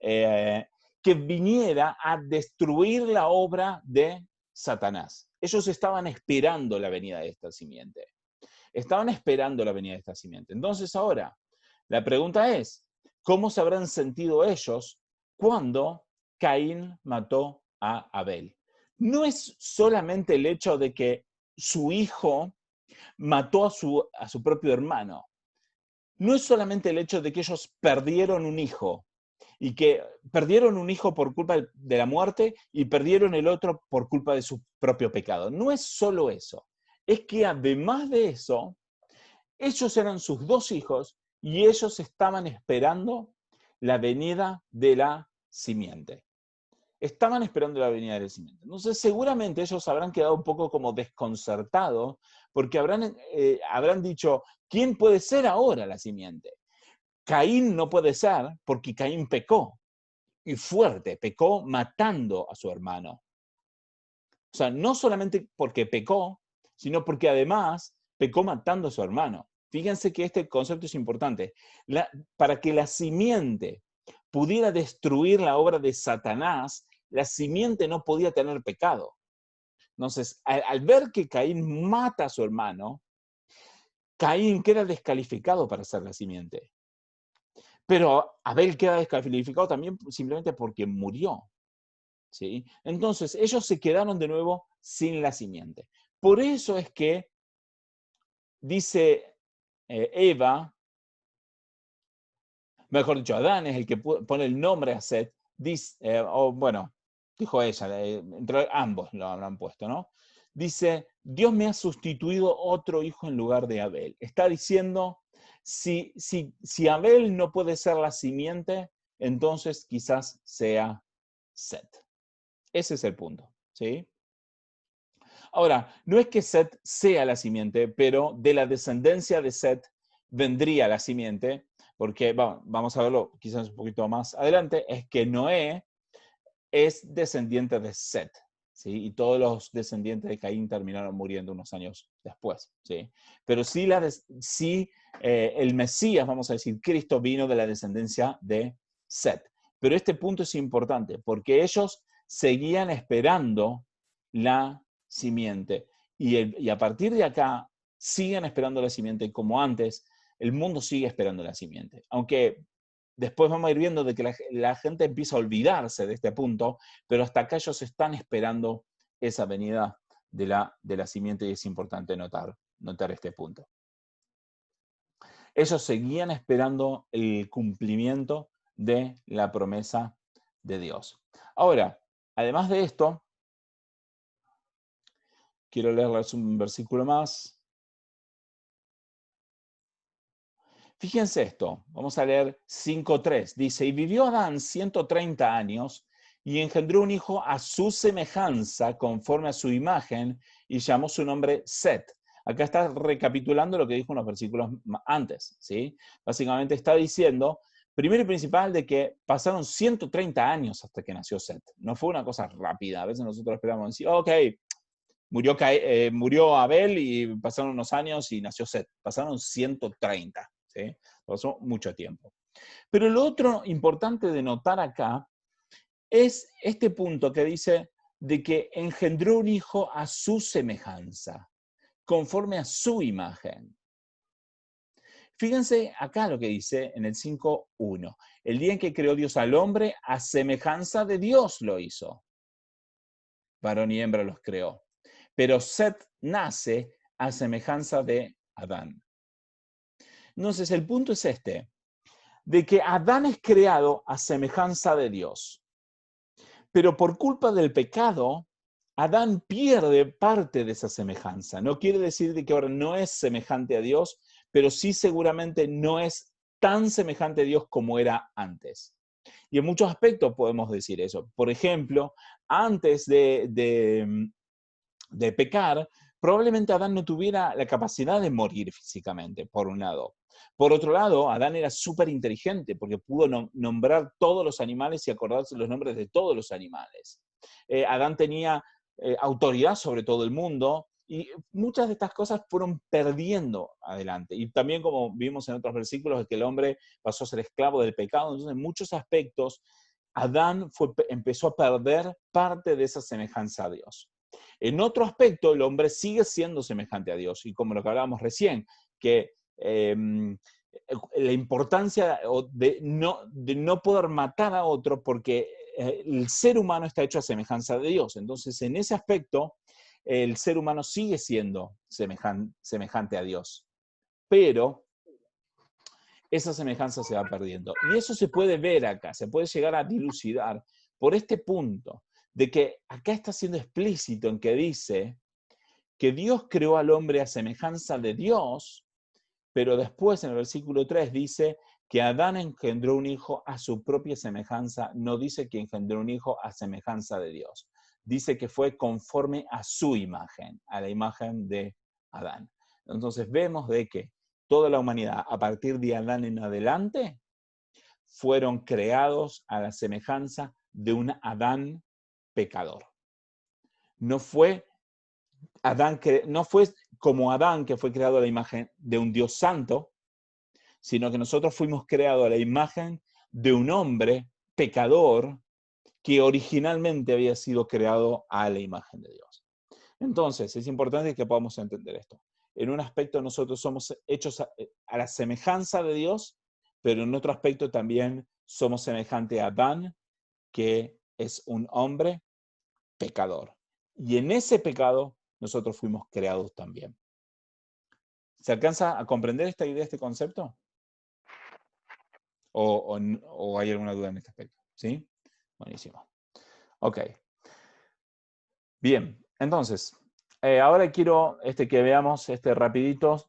que viniera a destruir la obra de Satanás. Ellos estaban esperando la venida de esta simiente. Estaban esperando la venida de esta simiente. Entonces ahora, la pregunta es, ¿cómo se habrán sentido ellos cuando Caín mató a Abel? No es solamente el hecho de que su hijo mató a su propio hermano. No es solamente el hecho de que ellos perdieron un hijo y que perdieron un hijo por culpa de la muerte y perdieron el otro por culpa de su propio pecado. No es solo eso. Es que además de eso, ellos eran sus dos hijos y ellos estaban esperando la venida de la simiente. estaban esperando la venida de la simiente. Entonces, seguramente ellos habrán quedado un poco como desconcertados, porque habrán dicho, ¿quién puede ser ahora la simiente? Caín no puede ser, porque Caín pecó, y fuerte, pecó matando a su hermano. O sea, no solamente porque pecó, sino porque además pecó matando a su hermano. Fíjense que este concepto es importante. Para que la simiente pudiera destruir la obra de Satanás, la simiente no podía tener pecado. Entonces, al ver que Caín mata a su hermano, Caín queda descalificado para ser la simiente. Pero Abel queda descalificado también simplemente porque murió. ¿Sí? Entonces, ellos se quedaron de nuevo sin la simiente. Por eso es que dice Eva, mejor dicho, Adán es el que pone el nombre a Set, dijo ella, entre ambos lo habrán puesto, ¿no? Dice, Dios me ha sustituido otro hijo en lugar de Abel. Está diciendo, si Abel no puede ser la simiente, entonces quizás sea Set. Ese es el punto, ¿sí? Ahora, no es que Set sea la simiente, pero de la descendencia de Set vendría la simiente, porque vamos a verlo quizás un poquito más adelante, es que Noé es descendiente de Set, ¿sí? Y todos los descendientes de Caín terminaron muriendo unos años después, ¿sí? Pero sí, el Mesías, vamos a decir, Cristo vino de la descendencia de Set. Pero este punto es importante, porque ellos seguían esperando la simiente. Y a partir de acá, siguen esperando la simiente como antes, el mundo sigue esperando la simiente. Aunque después vamos a ir viendo de que la gente empieza a olvidarse de este punto, pero hasta acá ellos están esperando esa venida de la simiente y es importante notar este punto. Ellos seguían esperando el cumplimiento de la promesa de Dios. Ahora, además de esto, quiero leerles un versículo más. Fíjense esto, vamos a leer 5.3. Dice, y vivió Adán 130 años y engendró un hijo a su semejanza, conforme a su imagen, y llamó su nombre Set. Acá está recapitulando lo que dijo unos versículos antes, ¿sí? Básicamente está diciendo, primero y principal, de que pasaron 130 años hasta que nació Set. No fue una cosa rápida. A veces nosotros esperamos decir, ok, murió Abel y pasaron unos años y nació Set. Pasaron 130. ¿Sí? Pasó mucho tiempo. Pero lo otro importante de notar acá es este punto que dice de que engendró un hijo a su semejanza, conforme a su imagen. Fíjense acá lo que dice en el 5.1. El día en que creó Dios al hombre, a semejanza de Dios lo hizo. Varón y hembra los creó. Pero Set nace a semejanza de Adán. Entonces, el punto es este, de que Adán es creado a semejanza de Dios. Pero por culpa del pecado, Adán pierde parte de esa semejanza. No quiere decir de que ahora no es semejante a Dios, pero sí seguramente no es tan semejante a Dios como era antes. Y en muchos aspectos podemos decir eso. Por ejemplo, antes de pecar, probablemente Adán no tuviera la capacidad de morir físicamente, por un lado. Por otro lado, Adán era súper inteligente porque pudo nombrar todos los animales y acordarse los nombres de todos los animales. Adán tenía autoridad sobre todo el mundo y muchas de estas cosas fueron perdiendo adelante. Y también, como vimos en otros versículos, es que el hombre pasó a ser esclavo del pecado. Entonces, en muchos aspectos, Adán empezó a perder parte de esa semejanza a Dios. En otro aspecto, el hombre sigue siendo semejante a Dios, y como lo que hablábamos recién, que la importancia de no poder matar a otro porque el ser humano está hecho a semejanza de Dios. Entonces, en ese aspecto, el ser humano sigue siendo semejante a Dios, pero esa semejanza se va perdiendo. Y eso se puede ver acá, se puede llegar a dilucidar por este punto, de que acá está siendo explícito en que dice que Dios creó al hombre a semejanza de Dios, pero después en el versículo 3 dice que Adán engendró un hijo a su propia semejanza, no dice que engendró un hijo a semejanza de Dios. Dice que fue conforme a su imagen, a la imagen de Adán. Entonces vemos de que toda la humanidad, a partir de Adán en adelante, fueron creados a la semejanza de un Adán pecador. No fue como Adán, que fue creado a la imagen de un Dios santo, sino que nosotros fuimos creados a la imagen de un hombre pecador que originalmente había sido creado a la imagen de Dios. Entonces, es importante que podamos entender esto. En un aspecto nosotros somos hechos a la semejanza de Dios, pero en otro aspecto también somos semejantes a Adán, que es un hombre pecador. Y en ese pecado nosotros fuimos creados también. ¿Se alcanza a comprender esta idea, este concepto? ¿O hay alguna duda en este aspecto? ¿Sí? Buenísimo. Ok. Bien, entonces, ahora quiero que veamos rapidito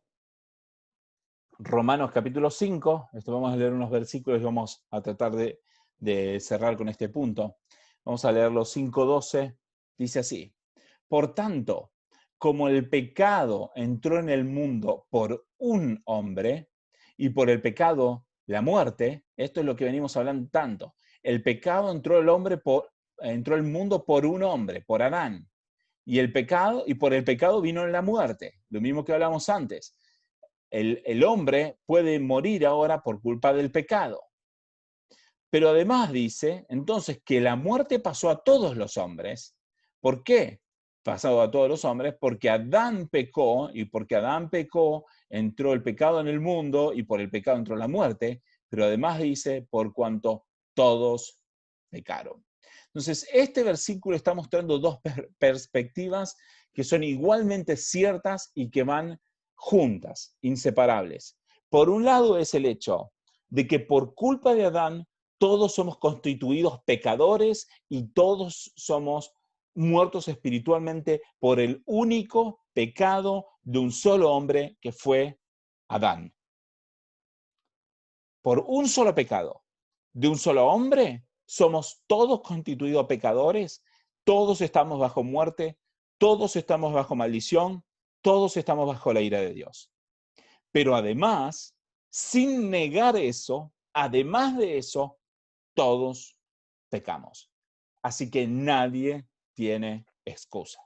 Romanos capítulo 5. Vamos a leer unos versículos y vamos a tratar de cerrar con este punto. Vamos a leerlo 5:12. Dice así: por tanto, como el pecado entró en el mundo por un hombre, y por el pecado la muerte, esto es lo que venimos hablando tanto. El pecado entró al mundo por un hombre, por Adán. Y por el pecado vino la muerte, lo mismo que hablamos antes. El hombre puede morir ahora por culpa del pecado. Pero además dice, entonces, que la muerte pasó a todos los hombres. ¿Por qué pasó a todos los hombres? Porque Adán pecó, y porque Adán pecó, entró el pecado en el mundo, y por el pecado entró la muerte. Pero además dice, por cuanto todos pecaron. Entonces, este versículo está mostrando dos perspectivas que son igualmente ciertas y que van juntas, inseparables. Por un lado es el hecho de que por culpa de Adán todos somos constituidos pecadores y todos somos muertos espiritualmente por el único pecado de un solo hombre que fue Adán. Por un solo pecado de un solo hombre, somos todos constituidos pecadores, todos estamos bajo muerte, todos estamos bajo maldición, todos estamos bajo la ira de Dios. Pero además, sin negar eso, además de eso, todos pecamos. Así que nadie tiene excusa.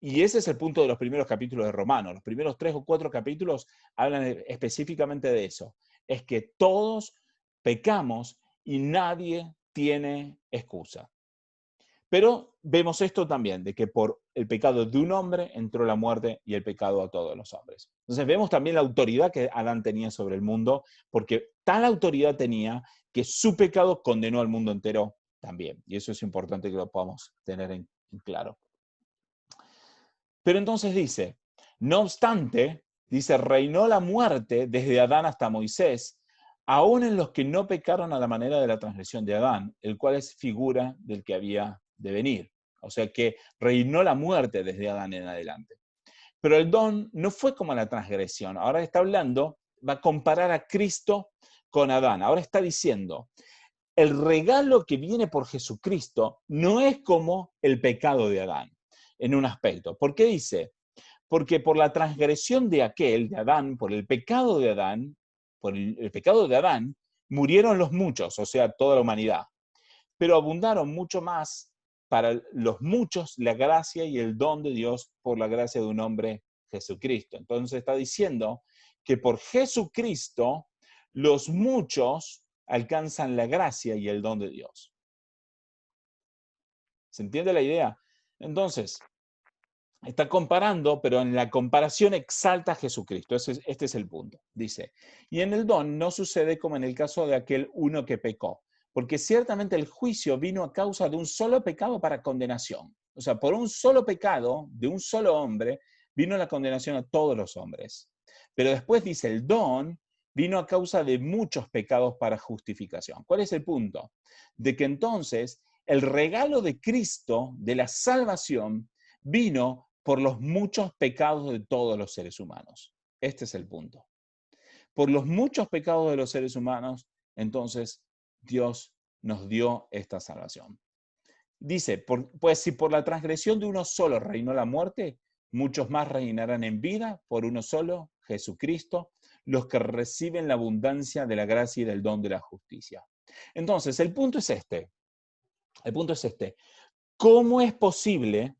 Y ese es el punto de los primeros capítulos de Romanos. Los primeros 3 o 4 capítulos hablan específicamente de eso. Es que todos pecamos y nadie tiene excusa. Pero vemos esto también, de que por el pecado de un hombre entró la muerte y el pecado a todos los hombres. Entonces vemos también la autoridad que Adán tenía sobre el mundo, porque tal autoridad tenía que su pecado condenó al mundo entero también. Y eso es importante que lo podamos tener en claro. Pero entonces dice, no obstante, dice, reinó la muerte desde Adán hasta Moisés, aún en los que no pecaron a la manera de la transgresión de Adán, el cual es figura del que había de venir. O sea que reinó la muerte desde Adán en adelante. Pero el don no fue como la transgresión. Ahora está hablando, va a comparar a Cristo con Adán. Ahora está diciendo, el regalo que viene por Jesucristo no es como el pecado de Adán, en un aspecto. ¿Por qué dice? Porque por la transgresión de aquel, de Adán, por el pecado de Adán, murieron los muchos, o sea, toda la humanidad. Pero abundaron mucho más para los muchos la gracia y el don de Dios por la gracia de un hombre, Jesucristo. Entonces está diciendo que por Jesucristo los muchos alcanzan la gracia y el don de Dios. ¿Se entiende la idea? Entonces, está comparando, pero en la comparación exalta a Jesucristo. Este es el punto. Dice, y en el don no sucede como en el caso de aquel uno que pecó, porque ciertamente el juicio vino a causa de un solo pecado para condenación. O sea, por un solo pecado de un solo hombre vino la condenación a todos los hombres. Pero después dice, el don vino a causa de muchos pecados para justificación. ¿Cuál es el punto? De que entonces el regalo de Cristo, de la salvación, vino por los muchos pecados de todos los seres humanos. Este es el punto. por los muchos pecados de los seres humanos, entonces Dios nos dio esta salvación. Dice, pues si por la transgresión de uno solo reinó la muerte, muchos más reinarán en vida por uno solo, Jesucristo, los que reciben la abundancia de la gracia y del don de la justicia. Entonces, el punto es este. El punto es este. ¿Cómo es posible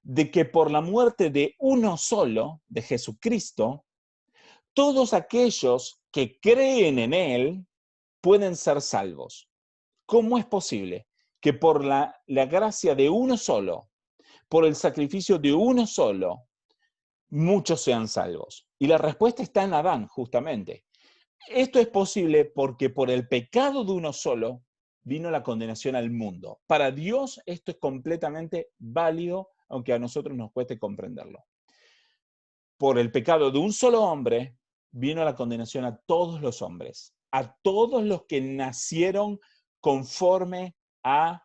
de que por la muerte de uno solo, de Jesucristo, todos aquellos que creen en Él pueden ser salvos? ¿Cómo es posible que por la gracia de uno solo, por el sacrificio de uno solo, muchos sean salvos? Y la respuesta está en Adán, justamente. Esto es posible porque por el pecado de uno solo vino la condenación al mundo. Para Dios esto es completamente válido, aunque a nosotros nos cueste comprenderlo. Por el pecado de un solo hombre vino la condenación a todos los hombres, a todos los que nacieron conforme a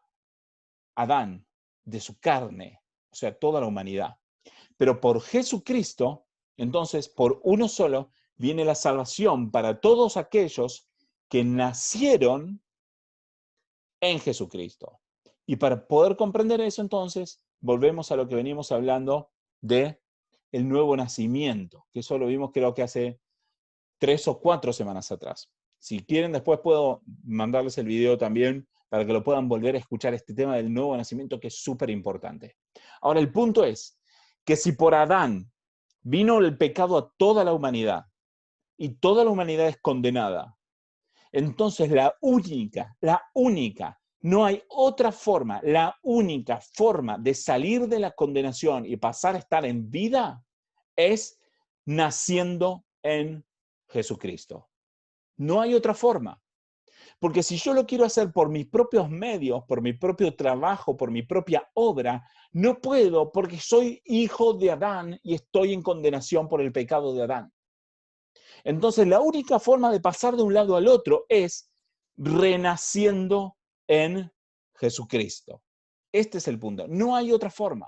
Adán, de su carne, o sea, toda la humanidad. Pero por Jesucristo, entonces, por uno solo, viene la salvación para todos aquellos que nacieron en Jesucristo. Y para poder comprender eso, entonces, volvemos a lo que venimos hablando de el nuevo nacimiento, que eso lo vimos creo que hace 3 o 4 semanas atrás. Si quieren, después puedo mandarles el video también para que lo puedan volver a escuchar, este tema del nuevo nacimiento, que es súper importante. Ahora, el punto es que si por Adán vino el pecado a toda la humanidad y toda la humanidad es condenada, entonces la única, no hay otra forma, la única forma de salir de la condenación y pasar a estar en vida es naciendo en Jesucristo. No hay otra forma. Porque si yo lo quiero hacer por mis propios medios, por mi propio trabajo, por mi propia obra, no puedo porque soy hijo de Adán y estoy en condenación por el pecado de Adán. Entonces la única forma de pasar de un lado al otro es renaciendo en Jesucristo. Este es el punto. No hay otra forma.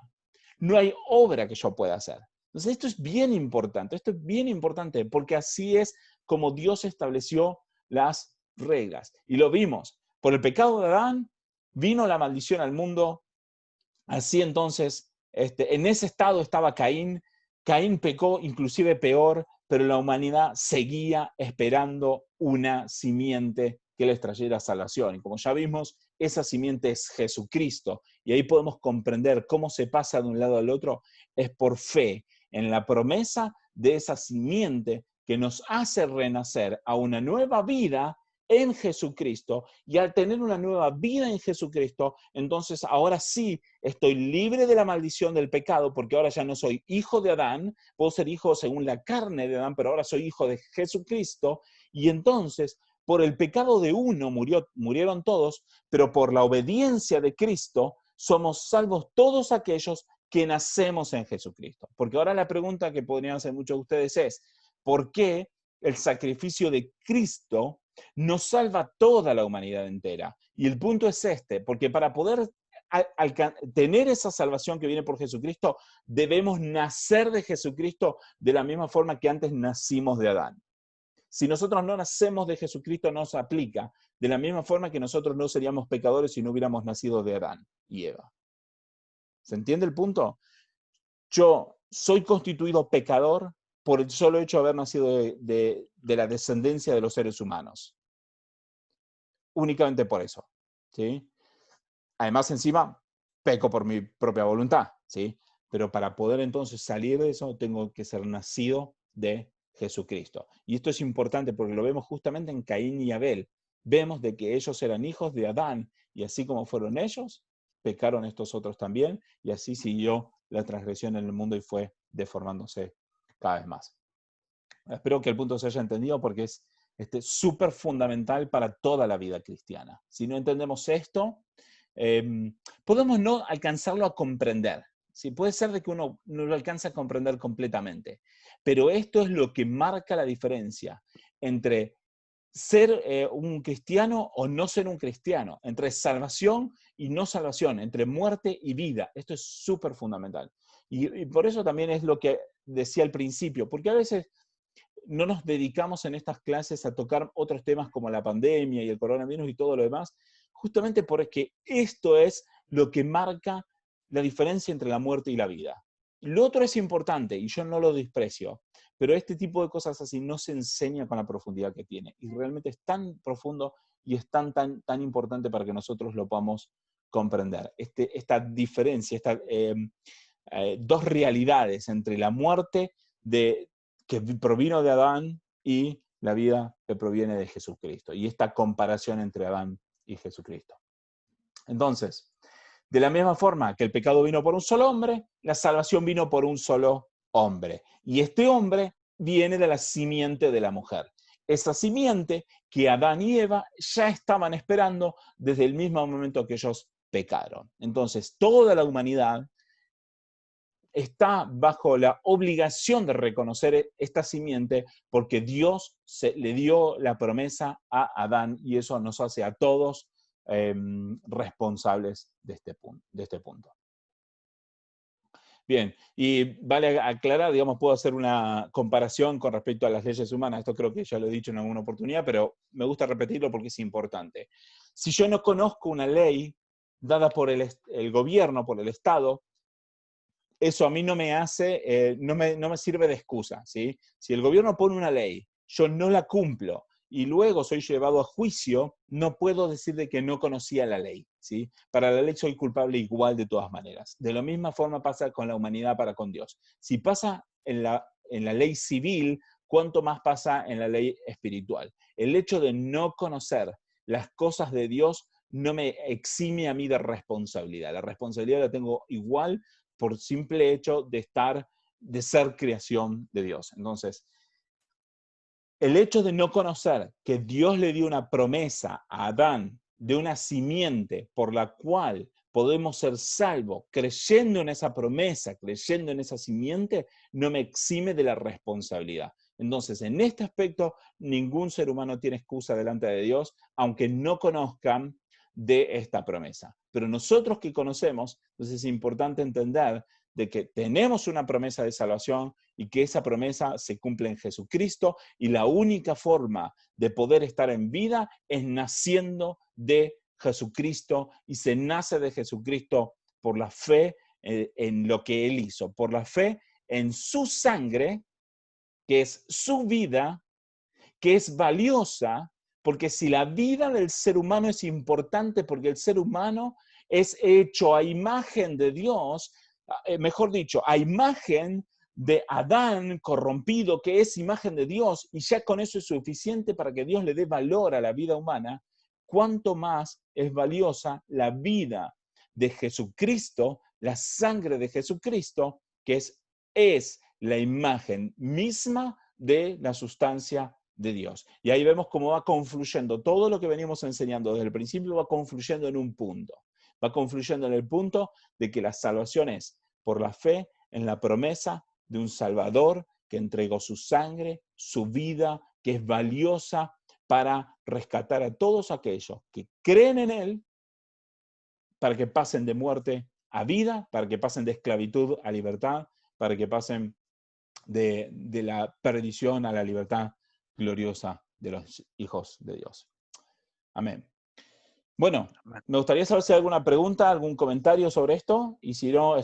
No hay obra que yo pueda hacer. Entonces esto es bien importante porque así es como Dios estableció las reglas. Y lo vimos. Por el pecado de Adán vino la maldición al mundo. Así entonces, en ese estado estaba Caín. Caín pecó inclusive peor, pero la humanidad seguía esperando una simiente que les trayera salvación. Y como ya vimos, esa simiente es Jesucristo. Y ahí podemos comprender cómo se pasa de un lado al otro. Es por fe en la promesa de esa simiente que nos hace renacer a una nueva vida en Jesucristo, y al tener una nueva vida en Jesucristo, entonces ahora sí estoy libre de la maldición del pecado, porque ahora ya no soy hijo de Adán, puedo ser hijo según la carne de Adán, pero ahora soy hijo de Jesucristo, y entonces por el pecado de uno murieron todos, pero por la obediencia de Cristo somos salvos todos aquellos que nacemos en Jesucristo. Porque ahora la pregunta que podrían hacer muchos de ustedes es, ¿por qué el sacrificio de Cristo nos salva toda la humanidad entera? Y el punto es este, porque para poder tener esa salvación que viene por Jesucristo, debemos nacer de Jesucristo de la misma forma que antes nacimos de Adán. Si nosotros no nacemos de Jesucristo, no se aplica de la misma forma que nosotros no seríamos pecadores si no hubiéramos nacido de Adán y Eva. ¿Se entiende el punto? Yo soy constituido pecador por el solo hecho de haber nacido de la descendencia de los seres humanos. Únicamente por eso, ¿sí? Además, encima, peco por mi propia voluntad, ¿sí? Pero para poder entonces salir de eso, tengo que ser nacido de Jesucristo. Y esto es importante porque lo vemos justamente en Caín y Abel. Vemos de que ellos eran hijos de Adán, y así como fueron ellos, pecaron estos otros también, y así siguió la transgresión en el mundo y fue deformándose cada vez más. Espero que el punto se haya entendido porque es súper fundamental para toda la vida cristiana. Si no entendemos esto, podemos no alcanzarlo a comprender. ¿Sí? Puede ser de que uno no lo alcance a comprender completamente, pero esto es lo que marca la diferencia entre ser un cristiano o no ser un cristiano, entre salvación y no salvación, entre muerte y vida. Esto es súper fundamental. Y por eso también es lo que decía al principio, porque a veces no nos dedicamos en estas clases a tocar otros temas como la pandemia y el coronavirus y todo lo demás, justamente porque esto es lo que marca la diferencia entre la muerte y la vida. Lo otro es importante y yo no lo desprecio, pero este tipo de cosas así no se enseña con la profundidad que tiene. Y realmente es tan profundo y es tan importante para que nosotros lo podamos comprender. Esta diferencia, dos realidades entre la muerte que provino de Adán y la vida que proviene de Jesucristo. Y esta comparación entre Adán y Jesucristo. Entonces, de la misma forma que el pecado vino por un solo hombre, la salvación vino por un solo hombre. Y este hombre viene de la simiente de la mujer. Esa simiente que Adán y Eva ya estaban esperando desde el mismo momento que ellos pecaron. Entonces, toda la humanidad está bajo la obligación de reconocer esta simiente porque Dios le dio la promesa a Adán y eso nos hace a todos responsables de este punto. Bien, y vale aclarar, digamos, puedo hacer una comparación con respecto a las leyes humanas, esto creo que ya lo he dicho en alguna oportunidad, pero me gusta repetirlo porque es importante. Si yo no conozco una ley dada por el gobierno, por el Estado, eso a mí no me hace, no me sirve de excusa, ¿sí? Si el gobierno pone una ley, yo no la cumplo y luego soy llevado a juicio, no puedo decir de que no conocía la ley, ¿sí? Para la ley soy culpable igual de todas maneras. De la misma forma pasa con la humanidad para con Dios. Si pasa en la ley civil, ¿cuánto más pasa en la ley espiritual? El hecho de no conocer las cosas de Dios no me exime a mí de responsabilidad. La responsabilidad la tengo igual por simple hecho de ser creación de Dios. Entonces, el hecho de no conocer que Dios le dio una promesa a Adán de una simiente por la cual podemos ser salvos, creyendo en esa promesa, creyendo en esa simiente, no me exime de la responsabilidad. Entonces, en este aspecto, ningún ser humano tiene excusa delante de Dios, aunque no conozcan de esta promesa. Pero nosotros que conocemos, entonces es importante entender de que tenemos una promesa de salvación y que esa promesa se cumple en Jesucristo y la única forma de poder estar en vida es naciendo de Jesucristo y se nace de Jesucristo por la fe en lo que Él hizo, por la fe en su sangre, que es su vida, que es valiosa, porque si la vida del ser humano es importante, porque el ser humano es hecho a imagen de Dios, mejor dicho, a imagen de Adán corrompido, que es imagen de Dios, y ya con eso es suficiente para que Dios le dé valor a la vida humana, cuánto más es valiosa la vida de Jesucristo, la sangre de Jesucristo, que es la imagen misma de la sustancia de Dios. Y ahí vemos cómo va confluyendo todo lo que venimos enseñando desde el principio, va confluyendo en un punto. Va confluyendo en el punto de que la salvación es por la fe en la promesa de un Salvador que entregó su sangre, su vida, que es valiosa para rescatar a todos aquellos que creen en Él, para que pasen de muerte a vida, para que pasen de esclavitud a libertad, para que pasen de la perdición a la libertad gloriosa de los hijos de Dios. Amén. Bueno, me gustaría saber si hay alguna pregunta, algún comentario sobre esto, y si no,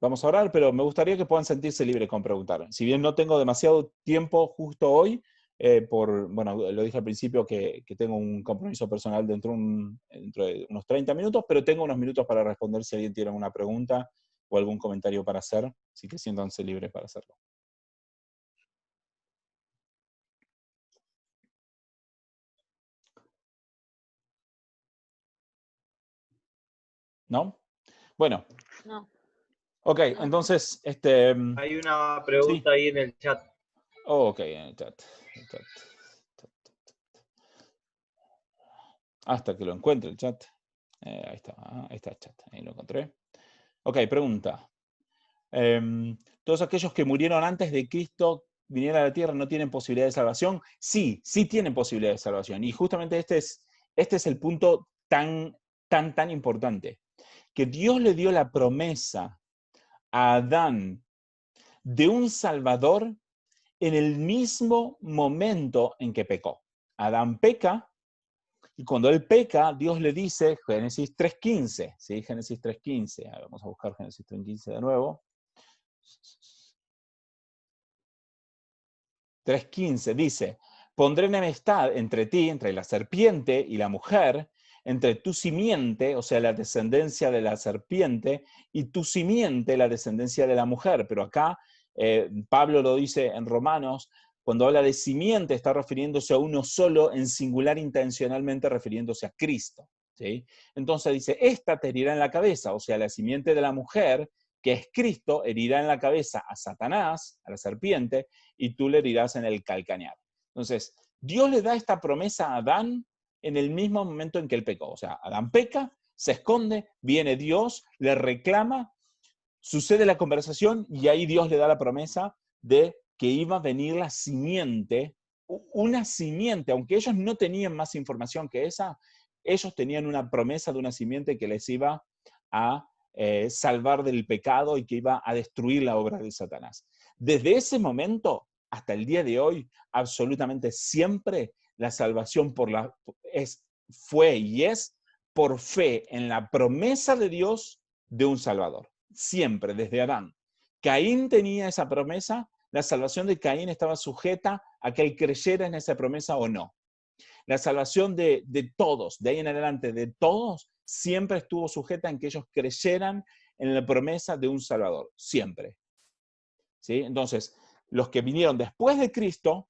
vamos a orar, pero me gustaría que puedan sentirse libres con preguntar. Si bien no tengo demasiado tiempo justo hoy, bueno, lo dije al principio que tengo un compromiso personal dentro de unos 30 minutos, pero tengo unos minutos para responder si alguien tiene alguna pregunta o algún comentario para hacer, así que siéntanse libres para hacerlo. ¿No? Bueno. No. Ok, No. Entonces, Hay una pregunta sí. ahí en el chat. Oh, ok, en el chat. Hasta que lo encuentre el chat. Ahí está el chat, ahí lo encontré. Ok, pregunta. ¿Todos aquellos que murieron antes de Cristo viniera a la tierra no tienen posibilidad de salvación? Sí, sí tienen posibilidad de salvación. Y justamente este es el punto tan importante. Que Dios le dio la promesa a Adán de un Salvador en el mismo momento en que pecó. Adán peca, y cuando él peca, Dios le dice, Génesis 3.15, ¿sí? Génesis 3.15, vamos a buscar Génesis 3.15 de nuevo. 3.15 dice, pondré enemistad entre ti, entre la serpiente y la mujer, entre tu simiente, o sea, la descendencia de la serpiente, y tu simiente, la descendencia de la mujer. Pero acá Pablo lo dice en Romanos, cuando habla de simiente está refiriéndose a uno solo, en singular intencionalmente refiriéndose a Cristo, ¿sí? Entonces dice, esta te herirá en la cabeza, o sea, la simiente de la mujer, que es Cristo, herirá en la cabeza a Satanás, a la serpiente, y tú le herirás en el calcañar. Entonces, Dios le da esta promesa a Adán en el mismo momento en que él pecó. O sea, Adán peca, se esconde, viene Dios, le reclama, sucede la conversación y ahí Dios le da la promesa de que iba a venir la simiente, una simiente, aunque ellos no tenían más información que esa, ellos tenían una promesa de una simiente que les iba a salvar del pecado y que iba a destruir la obra de Satanás. Desde ese momento hasta el día de hoy, absolutamente siempre la salvación fue y es por fe en la promesa de Dios de un Salvador. Siempre, desde Adán. Caín tenía esa promesa, la salvación de Caín estaba sujeta a que él creyera en esa promesa o no. La salvación de todos, de ahí en adelante, de todos, siempre estuvo sujeta en que ellos creyeran en la promesa de un Salvador, siempre. ¿Sí? Entonces, los que vinieron después de Cristo,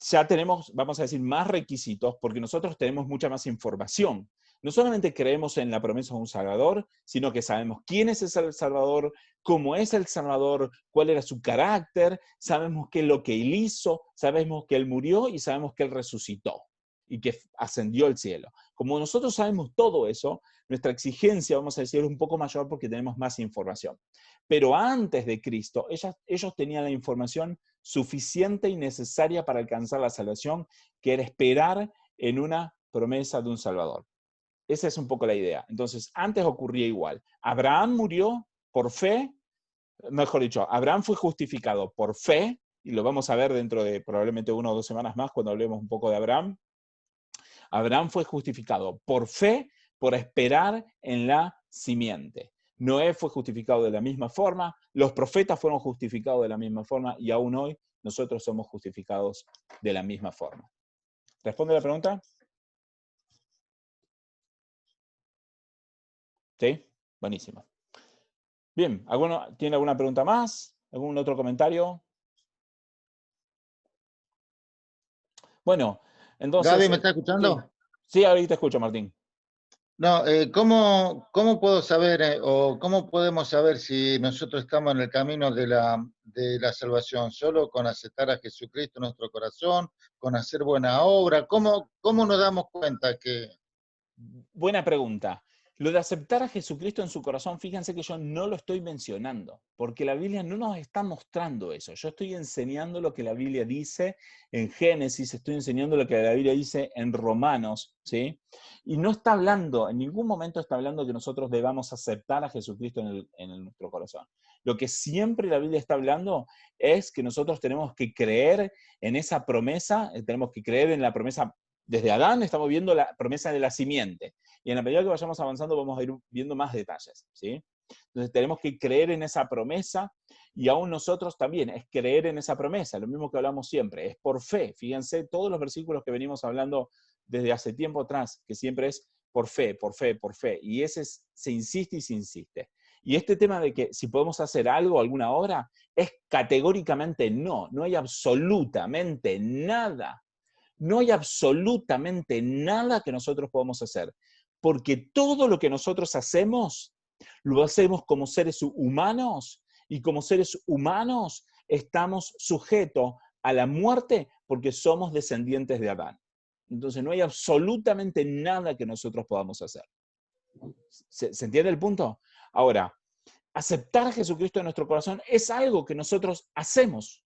ya tenemos, vamos a decir, más requisitos, porque nosotros tenemos mucha más información. No solamente creemos en la promesa de un Salvador, sino que sabemos quién es el Salvador, cómo es el Salvador, cuál era su carácter, sabemos qué es lo que él hizo, sabemos que él murió y sabemos que él resucitó y que ascendió al cielo. Como nosotros sabemos todo eso, nuestra exigencia, vamos a decir, es un poco mayor porque tenemos más información. Pero antes de Cristo, ellos tenían la información suficiente y necesaria para alcanzar la salvación, que era esperar en una promesa de un Salvador. Esa es un poco la idea. Entonces, antes ocurría igual. Abraham murió por fe, mejor dicho, Abraham fue justificado por fe, y lo vamos a ver dentro de probablemente 1 o 2 semanas más cuando hablemos un poco de Abraham. Abraham fue justificado por fe, por esperar en la simiente. Noé fue justificado de la misma forma, los profetas fueron justificados de la misma forma y aún hoy nosotros somos justificados de la misma forma. ¿Responde la pregunta? ¿Sí? Buenísimo. Bien, ¿tiene alguna pregunta más? ¿Algún otro comentario? Bueno, entonces... Gaby, ¿me está escuchando? Sí, ahorita te escucho, Martín. No, ¿cómo puedo saber o cómo podemos saber si nosotros estamos en el camino de la salvación? ¿Solo con aceptar a Jesucristo en nuestro corazón, con hacer buena obra? ¿Cómo nos damos cuenta que...? Buena pregunta. Lo de aceptar a Jesucristo en su corazón, fíjense que yo no lo estoy mencionando, porque la Biblia no nos está mostrando eso. Yo estoy enseñando lo que la Biblia dice en Génesis, estoy enseñando lo que la Biblia dice en Romanos, ¿sí? Y no está hablando, en ningún momento está hablando que nosotros debamos aceptar a Jesucristo en nuestro corazón. Lo que siempre la Biblia está hablando es que nosotros tenemos que creer en esa promesa, tenemos que creer en la promesa. Desde Adán estamos viendo la promesa de la simiente. Y en la medida que vayamos avanzando vamos a ir viendo más detalles, ¿sí? Entonces tenemos que creer en esa promesa y aún nosotros también es creer en esa promesa, lo mismo que hablamos siempre, es por fe. Fíjense, todos los versículos que venimos hablando desde hace tiempo atrás, que siempre es por fe, por fe, por fe. Y ese se insiste y se insiste. Y este tema de que si podemos hacer algo, alguna obra, es categóricamente no. No hay absolutamente nada. No hay absolutamente nada que nosotros podamos hacer, porque todo lo que nosotros hacemos, lo hacemos como seres humanos, y como seres humanos estamos sujetos a la muerte porque somos descendientes de Adán. Entonces no hay absolutamente nada que nosotros podamos hacer. ¿Se entiende el punto? Ahora, aceptar a Jesucristo en nuestro corazón es algo que nosotros hacemos,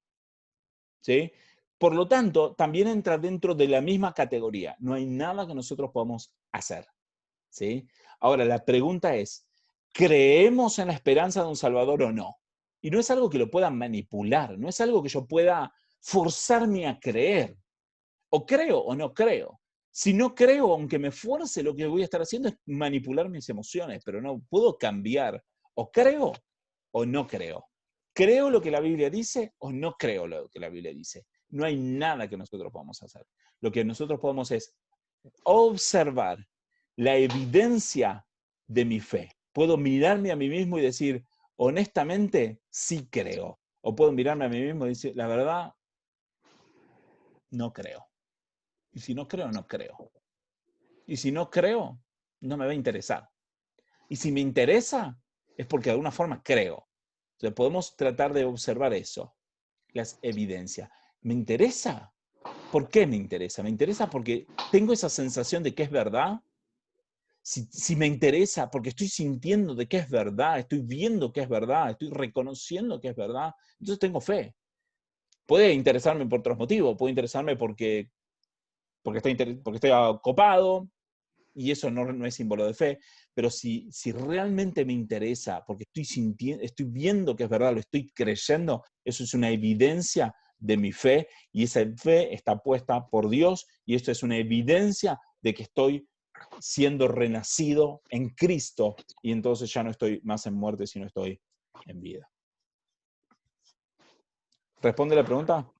¿sí? Por lo tanto, también entra dentro de la misma categoría. No hay nada que nosotros podamos hacer, ¿sí? Ahora, la pregunta es, ¿creemos en la esperanza de un Salvador o no? Y no es algo que lo pueda manipular, no es algo que yo pueda forzarme a creer. O creo o no creo. Si no creo, aunque me fuerce, lo que voy a estar haciendo es manipular mis emociones, pero no puedo cambiar. O creo o no creo. ¿Creo lo que la Biblia dice o no creo lo que la Biblia dice? No hay nada que nosotros podamos hacer. Lo que nosotros podemos es observar la evidencia de mi fe. Puedo mirarme a mí mismo y decir, honestamente, sí creo. O puedo mirarme a mí mismo y decir, la verdad, no creo. Y si no creo, no creo. Y si no creo, no me va a interesar. Y si me interesa, es porque de alguna forma creo. Entonces podemos tratar de observar eso, las evidencias. ¿Me interesa? ¿Por qué me interesa? Me interesa porque tengo esa sensación de que es verdad. Si me interesa, porque estoy sintiendo de que es verdad, estoy viendo que es verdad, estoy reconociendo que es verdad, entonces tengo fe. Puede interesarme por otros motivos, puede interesarme porque estoy copado, y eso no es símbolo de fe, pero si realmente me interesa, porque estoy viendo que es verdad, lo estoy creyendo, eso es una evidencia de mi fe, y esa fe está puesta por Dios, y esto es una evidencia de que estoy siendo renacido en Cristo, y entonces ya no estoy más en muerte, sino estoy en vida. ¿Responde la pregunta?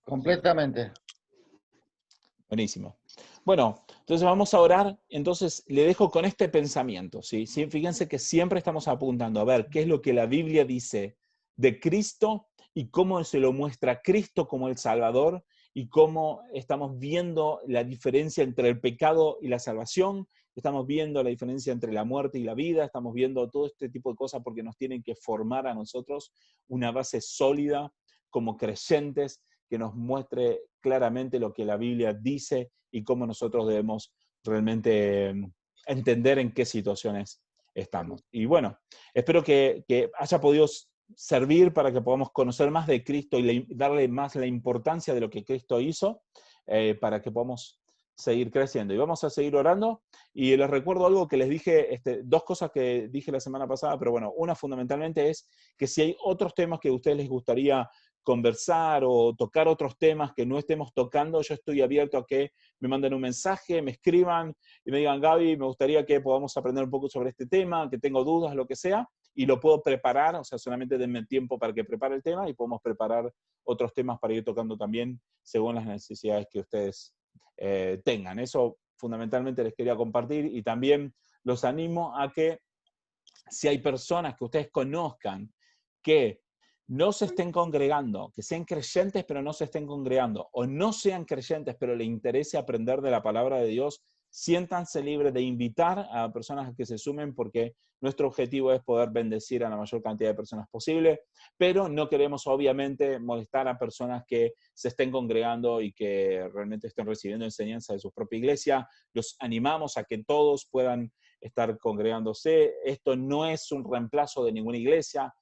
Completamente. Buenísimo. Bueno, entonces vamos a orar. Entonces le dejo con este pensamiento, ¿sí? Fíjense que siempre estamos apuntando a ver qué es lo que la Biblia dice de Cristo y cómo se lo muestra Cristo como el Salvador y cómo estamos viendo la diferencia entre el pecado y la salvación, estamos viendo la diferencia entre la muerte y la vida, estamos viendo todo este tipo de cosas porque nos tienen que formar a nosotros una base sólida como creyentes que nos muestre claramente lo que la Biblia dice y cómo nosotros debemos realmente entender en qué situaciones estamos. Y bueno, espero que haya podido servir para que podamos conocer más de Cristo y darle más la importancia de lo que Cristo hizo para que podamos seguir creciendo. Y vamos a seguir orando. Y les recuerdo algo que les dije, dos cosas que dije la semana pasada, pero bueno, una fundamentalmente es que si hay otros temas que a ustedes les gustaría conversar o tocar otros temas que no estemos tocando, yo estoy abierto a que me manden un mensaje, me escriban y me digan, Gaby, me gustaría que podamos aprender un poco sobre este tema, que tengo dudas, lo que sea, y lo puedo preparar, o sea, solamente denme tiempo para que prepare el tema y podemos preparar otros temas para ir tocando también según las necesidades que ustedes tengan. Eso fundamentalmente les quería compartir y también los animo a que si hay personas que ustedes conozcan que no se estén congregando, que sean creyentes pero no se estén congregando, o no sean creyentes pero les interese aprender de la palabra de Dios, siéntanse libres de invitar a personas a que se sumen porque nuestro objetivo es poder bendecir a la mayor cantidad de personas posible, pero no queremos obviamente molestar a personas que se estén congregando y que realmente estén recibiendo enseñanza de su propia iglesia. Los animamos a que todos puedan estar congregándose. Esto no es un reemplazo de ninguna iglesia.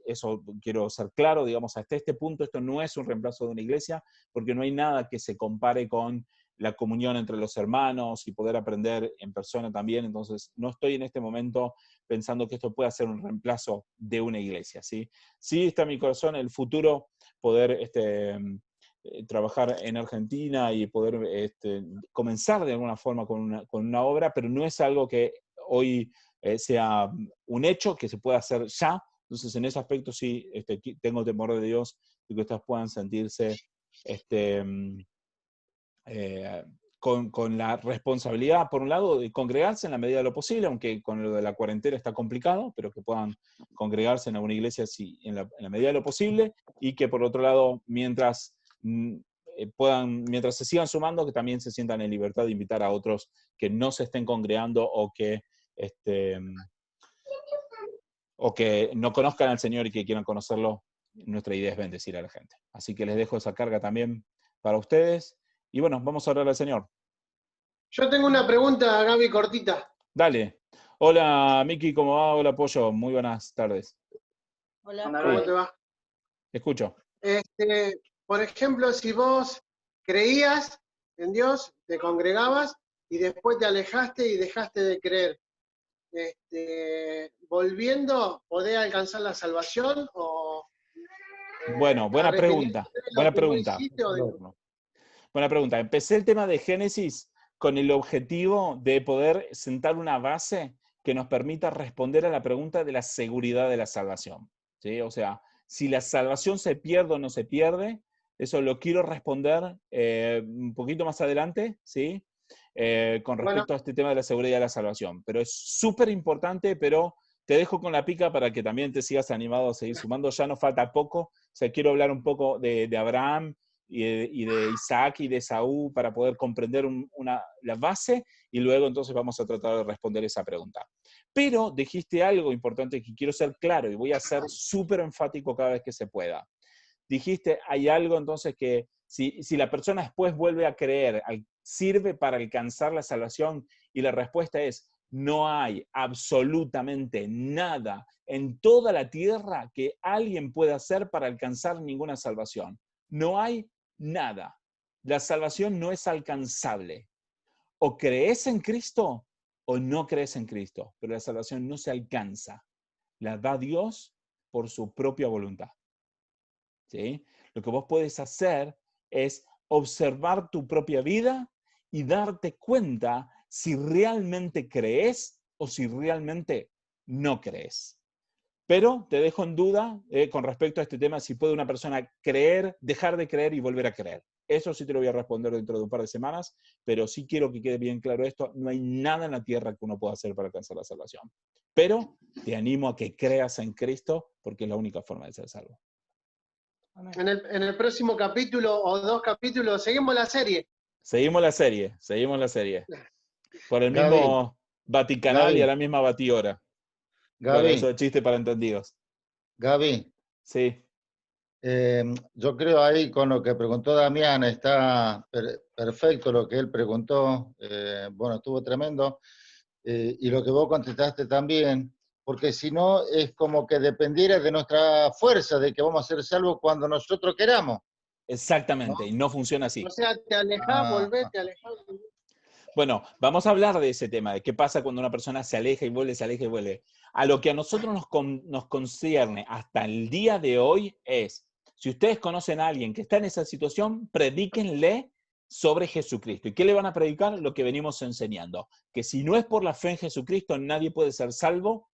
Eso quiero ser claro, digamos, hasta este punto esto no es un reemplazo de una iglesia, porque no hay nada que se compare con la comunión entre los hermanos y poder aprender en persona también. Entonces, no estoy en este momento pensando que esto pueda ser un reemplazo de una iglesia, ¿sí? Sí está en mi corazón el futuro poder trabajar en Argentina y poder comenzar de alguna forma con una obra, pero no es algo que hoy sea un hecho que se pueda hacer ya. Entonces, en ese aspecto sí tengo temor de Dios de que ustedes puedan sentirse con la responsabilidad, por un lado, de congregarse en la medida de lo posible, aunque con lo de la cuarentena está complicado, pero que puedan congregarse en alguna iglesia en la medida de lo posible, y que por otro lado, mientras se sigan sumando, que también se sientan en libertad de invitar a otros que no se estén congregando o que no conozcan al Señor y que quieran conocerlo. Nuestra idea es bendecir a la gente. Así que les dejo esa carga también para ustedes. Y bueno, vamos a orar al Señor. Yo tengo una pregunta, Gaby, cortita. Dale. Hola, Miki, ¿cómo va? Hola, Pollo. Muy buenas tardes. Hola. ¿Cómo te va? Te escucho. Por ejemplo, si vos creías en Dios, te congregabas y después te alejaste y dejaste de creer, volviendo, ¿podés alcanzar la salvación? ¿O Bueno, buena pregunta. Buena pregunta. Loco. Buena pregunta. Empecé el tema de Génesis con el objetivo de poder sentar una base que nos permita responder a la pregunta de la seguridad de la salvación, ¿sí? O sea, si la salvación se pierde o no se pierde, eso lo quiero responder un poquito más adelante, ¿sí? Con respecto a este tema de la seguridad de la salvación. Pero es súper importante, pero te dejo con la pica para que también te sigas animado a seguir sumando. Ya nos falta poco. O sea, quiero hablar un poco de Abraham y de Isaac y de Esaú para poder comprender la base y luego entonces vamos a tratar de responder esa pregunta. Pero dijiste algo importante que quiero ser claro y voy a ser súper enfático cada vez que se pueda. Dijiste, hay algo entonces que si la persona después vuelve a creer, ¿sirve para alcanzar la salvación? Y la respuesta es, no hay absolutamente nada en toda la tierra que alguien pueda hacer para alcanzar ninguna salvación. No hay nada. La salvación no es alcanzable. O crees en Cristo o no crees en Cristo, pero la salvación no se alcanza. La da Dios por su propia voluntad. ¿Sí? Lo que vos puedes hacer es observar tu propia vida y darte cuenta si realmente crees o si realmente no crees. Pero te dejo en duda con respecto a este tema, si puede una persona creer, dejar de creer y volver a creer. Eso sí te lo voy a responder dentro de un par de semanas, pero sí quiero que quede bien claro esto. No hay nada en la tierra que uno pueda hacer para alcanzar la salvación. Pero te animo a que creas en Cristo porque es la única forma de ser salvo. en el próximo capítulo o 2 capítulos seguimos la serie? Seguimos la serie. Por el Gaby, mismo Vaticanal y a Gaby, la misma batihora. Bueno, eso Gaby, es chiste para entendidos. Gaby. Sí. Yo creo ahí con lo que preguntó Damián está perfecto lo que él preguntó. Bueno, estuvo tremendo. Y lo que vos contestaste también, porque si no es como que dependiera de nuestra fuerza, de que vamos a ser salvos cuando nosotros queramos, Exactamente, ¿no? y no funciona O así. sea, te alejás, Ah, volvés, te alejás. Bueno, vamos a hablar de ese tema, de qué pasa cuando una persona se aleja y vuelve, se aleja y vuelve. A lo que a nosotros nos concierne hasta el día de hoy es, si ustedes conocen a alguien que está en esa situación, predíquenle sobre Jesucristo. ¿Y qué le van a predicar? Lo que venimos enseñando, que si no es por la fe en Jesucristo, nadie puede ser salvo,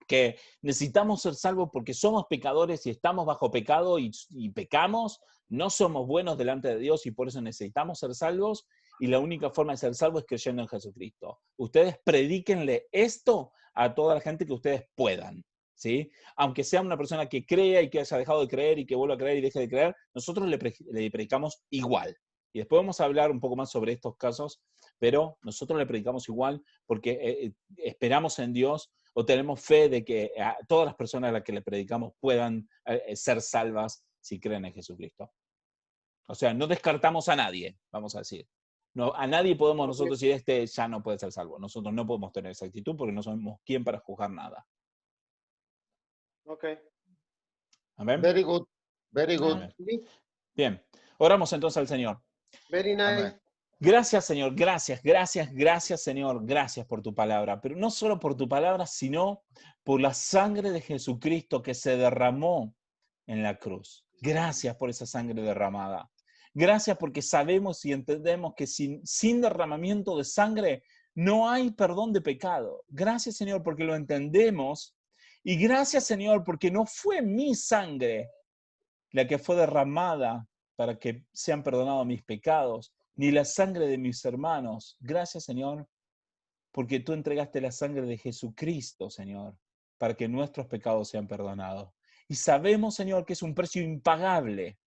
que necesitamos ser salvos porque somos pecadores y estamos bajo pecado y pecamos, no somos buenos delante de Dios y por eso necesitamos ser salvos, y la única forma de ser salvos es creyendo en Jesucristo. Ustedes predíquenle esto a toda la gente que ustedes puedan, ¿sí? Aunque sea una persona que crea y que haya dejado de creer y que vuelva a creer y deje de creer, nosotros le predicamos igual. Y después vamos a hablar un poco más sobre estos casos, pero nosotros le predicamos igual porque esperamos en Dios o tenemos fe de que a todas las personas a las que le predicamos puedan ser salvas si creen en Jesucristo. O sea, no descartamos a nadie, vamos a decir. No, a nadie podemos nosotros decir, este ya no puede ser salvo. Nosotros no podemos tener esa actitud porque no somos quien para juzgar nada. Ok. ¿Amén? very good, very good. Amén. Bien, oramos entonces al Señor. Very nice. Amén. Gracias, Señor, gracias, Señor, gracias por tu palabra, pero no solo por tu palabra, sino por la sangre de Jesucristo que se derramó en la cruz. Gracias por esa sangre derramada. Gracias porque sabemos y entendemos que sin derramamiento de sangre no hay perdón de pecado. Gracias, Señor, porque lo entendemos. Y gracias, Señor, porque no fue mi sangre la que fue derramada para que sean perdonados mis pecados, ni la sangre de mis hermanos. Gracias, Señor, porque tú entregaste la sangre de Jesucristo, Señor, para que nuestros pecados sean perdonados. Y sabemos, Señor, que es un precio impagable.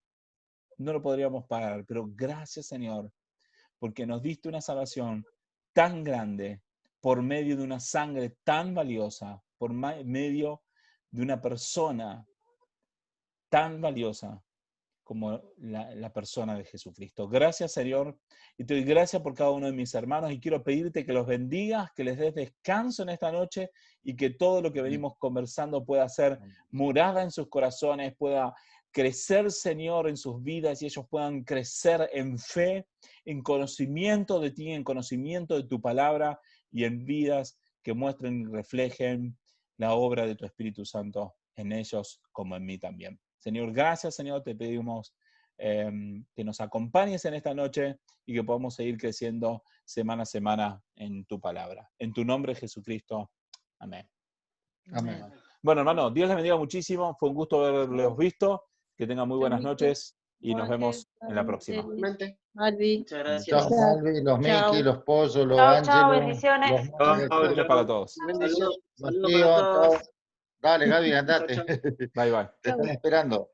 No lo podríamos pagar, pero gracias, Señor, porque nos diste una salvación tan grande por medio de una sangre tan valiosa, por medio de una persona tan valiosa como la persona de Jesucristo. Gracias, Señor, y te doy gracias por cada uno de mis hermanos y quiero pedirte que los bendigas, que les des descanso en esta noche y que todo lo que venimos conversando pueda ser morada en sus corazones, pueda crecer, Señor, en sus vidas y ellos puedan crecer en fe, en conocimiento de ti, en conocimiento de tu palabra y en vidas que muestren y reflejen la obra de tu Espíritu Santo en ellos como en mí también. Señor, gracias, Señor, te pedimos que nos acompañes en esta noche y que podamos seguir creciendo semana a semana en tu palabra. En tu nombre, Jesucristo. Amén. Amén. Bueno, hermano, Dios les bendiga muchísimo. Fue un gusto haberlos visto. Que tengan muy buenas noches y nos vemos en la próxima. Igualmente. Malvi. Muchas gracias. Chao, Malvi, los Chao. Miki, los Pollos, los Chao, chao, Ángelos, bendiciones. los Márquez, Chao, Bendiciones para todos. Bendiciones. Saludos para Rocío, todos. chao. Dale, Gaby, Chao, andate. chao. Bye, bye. Te están esperando.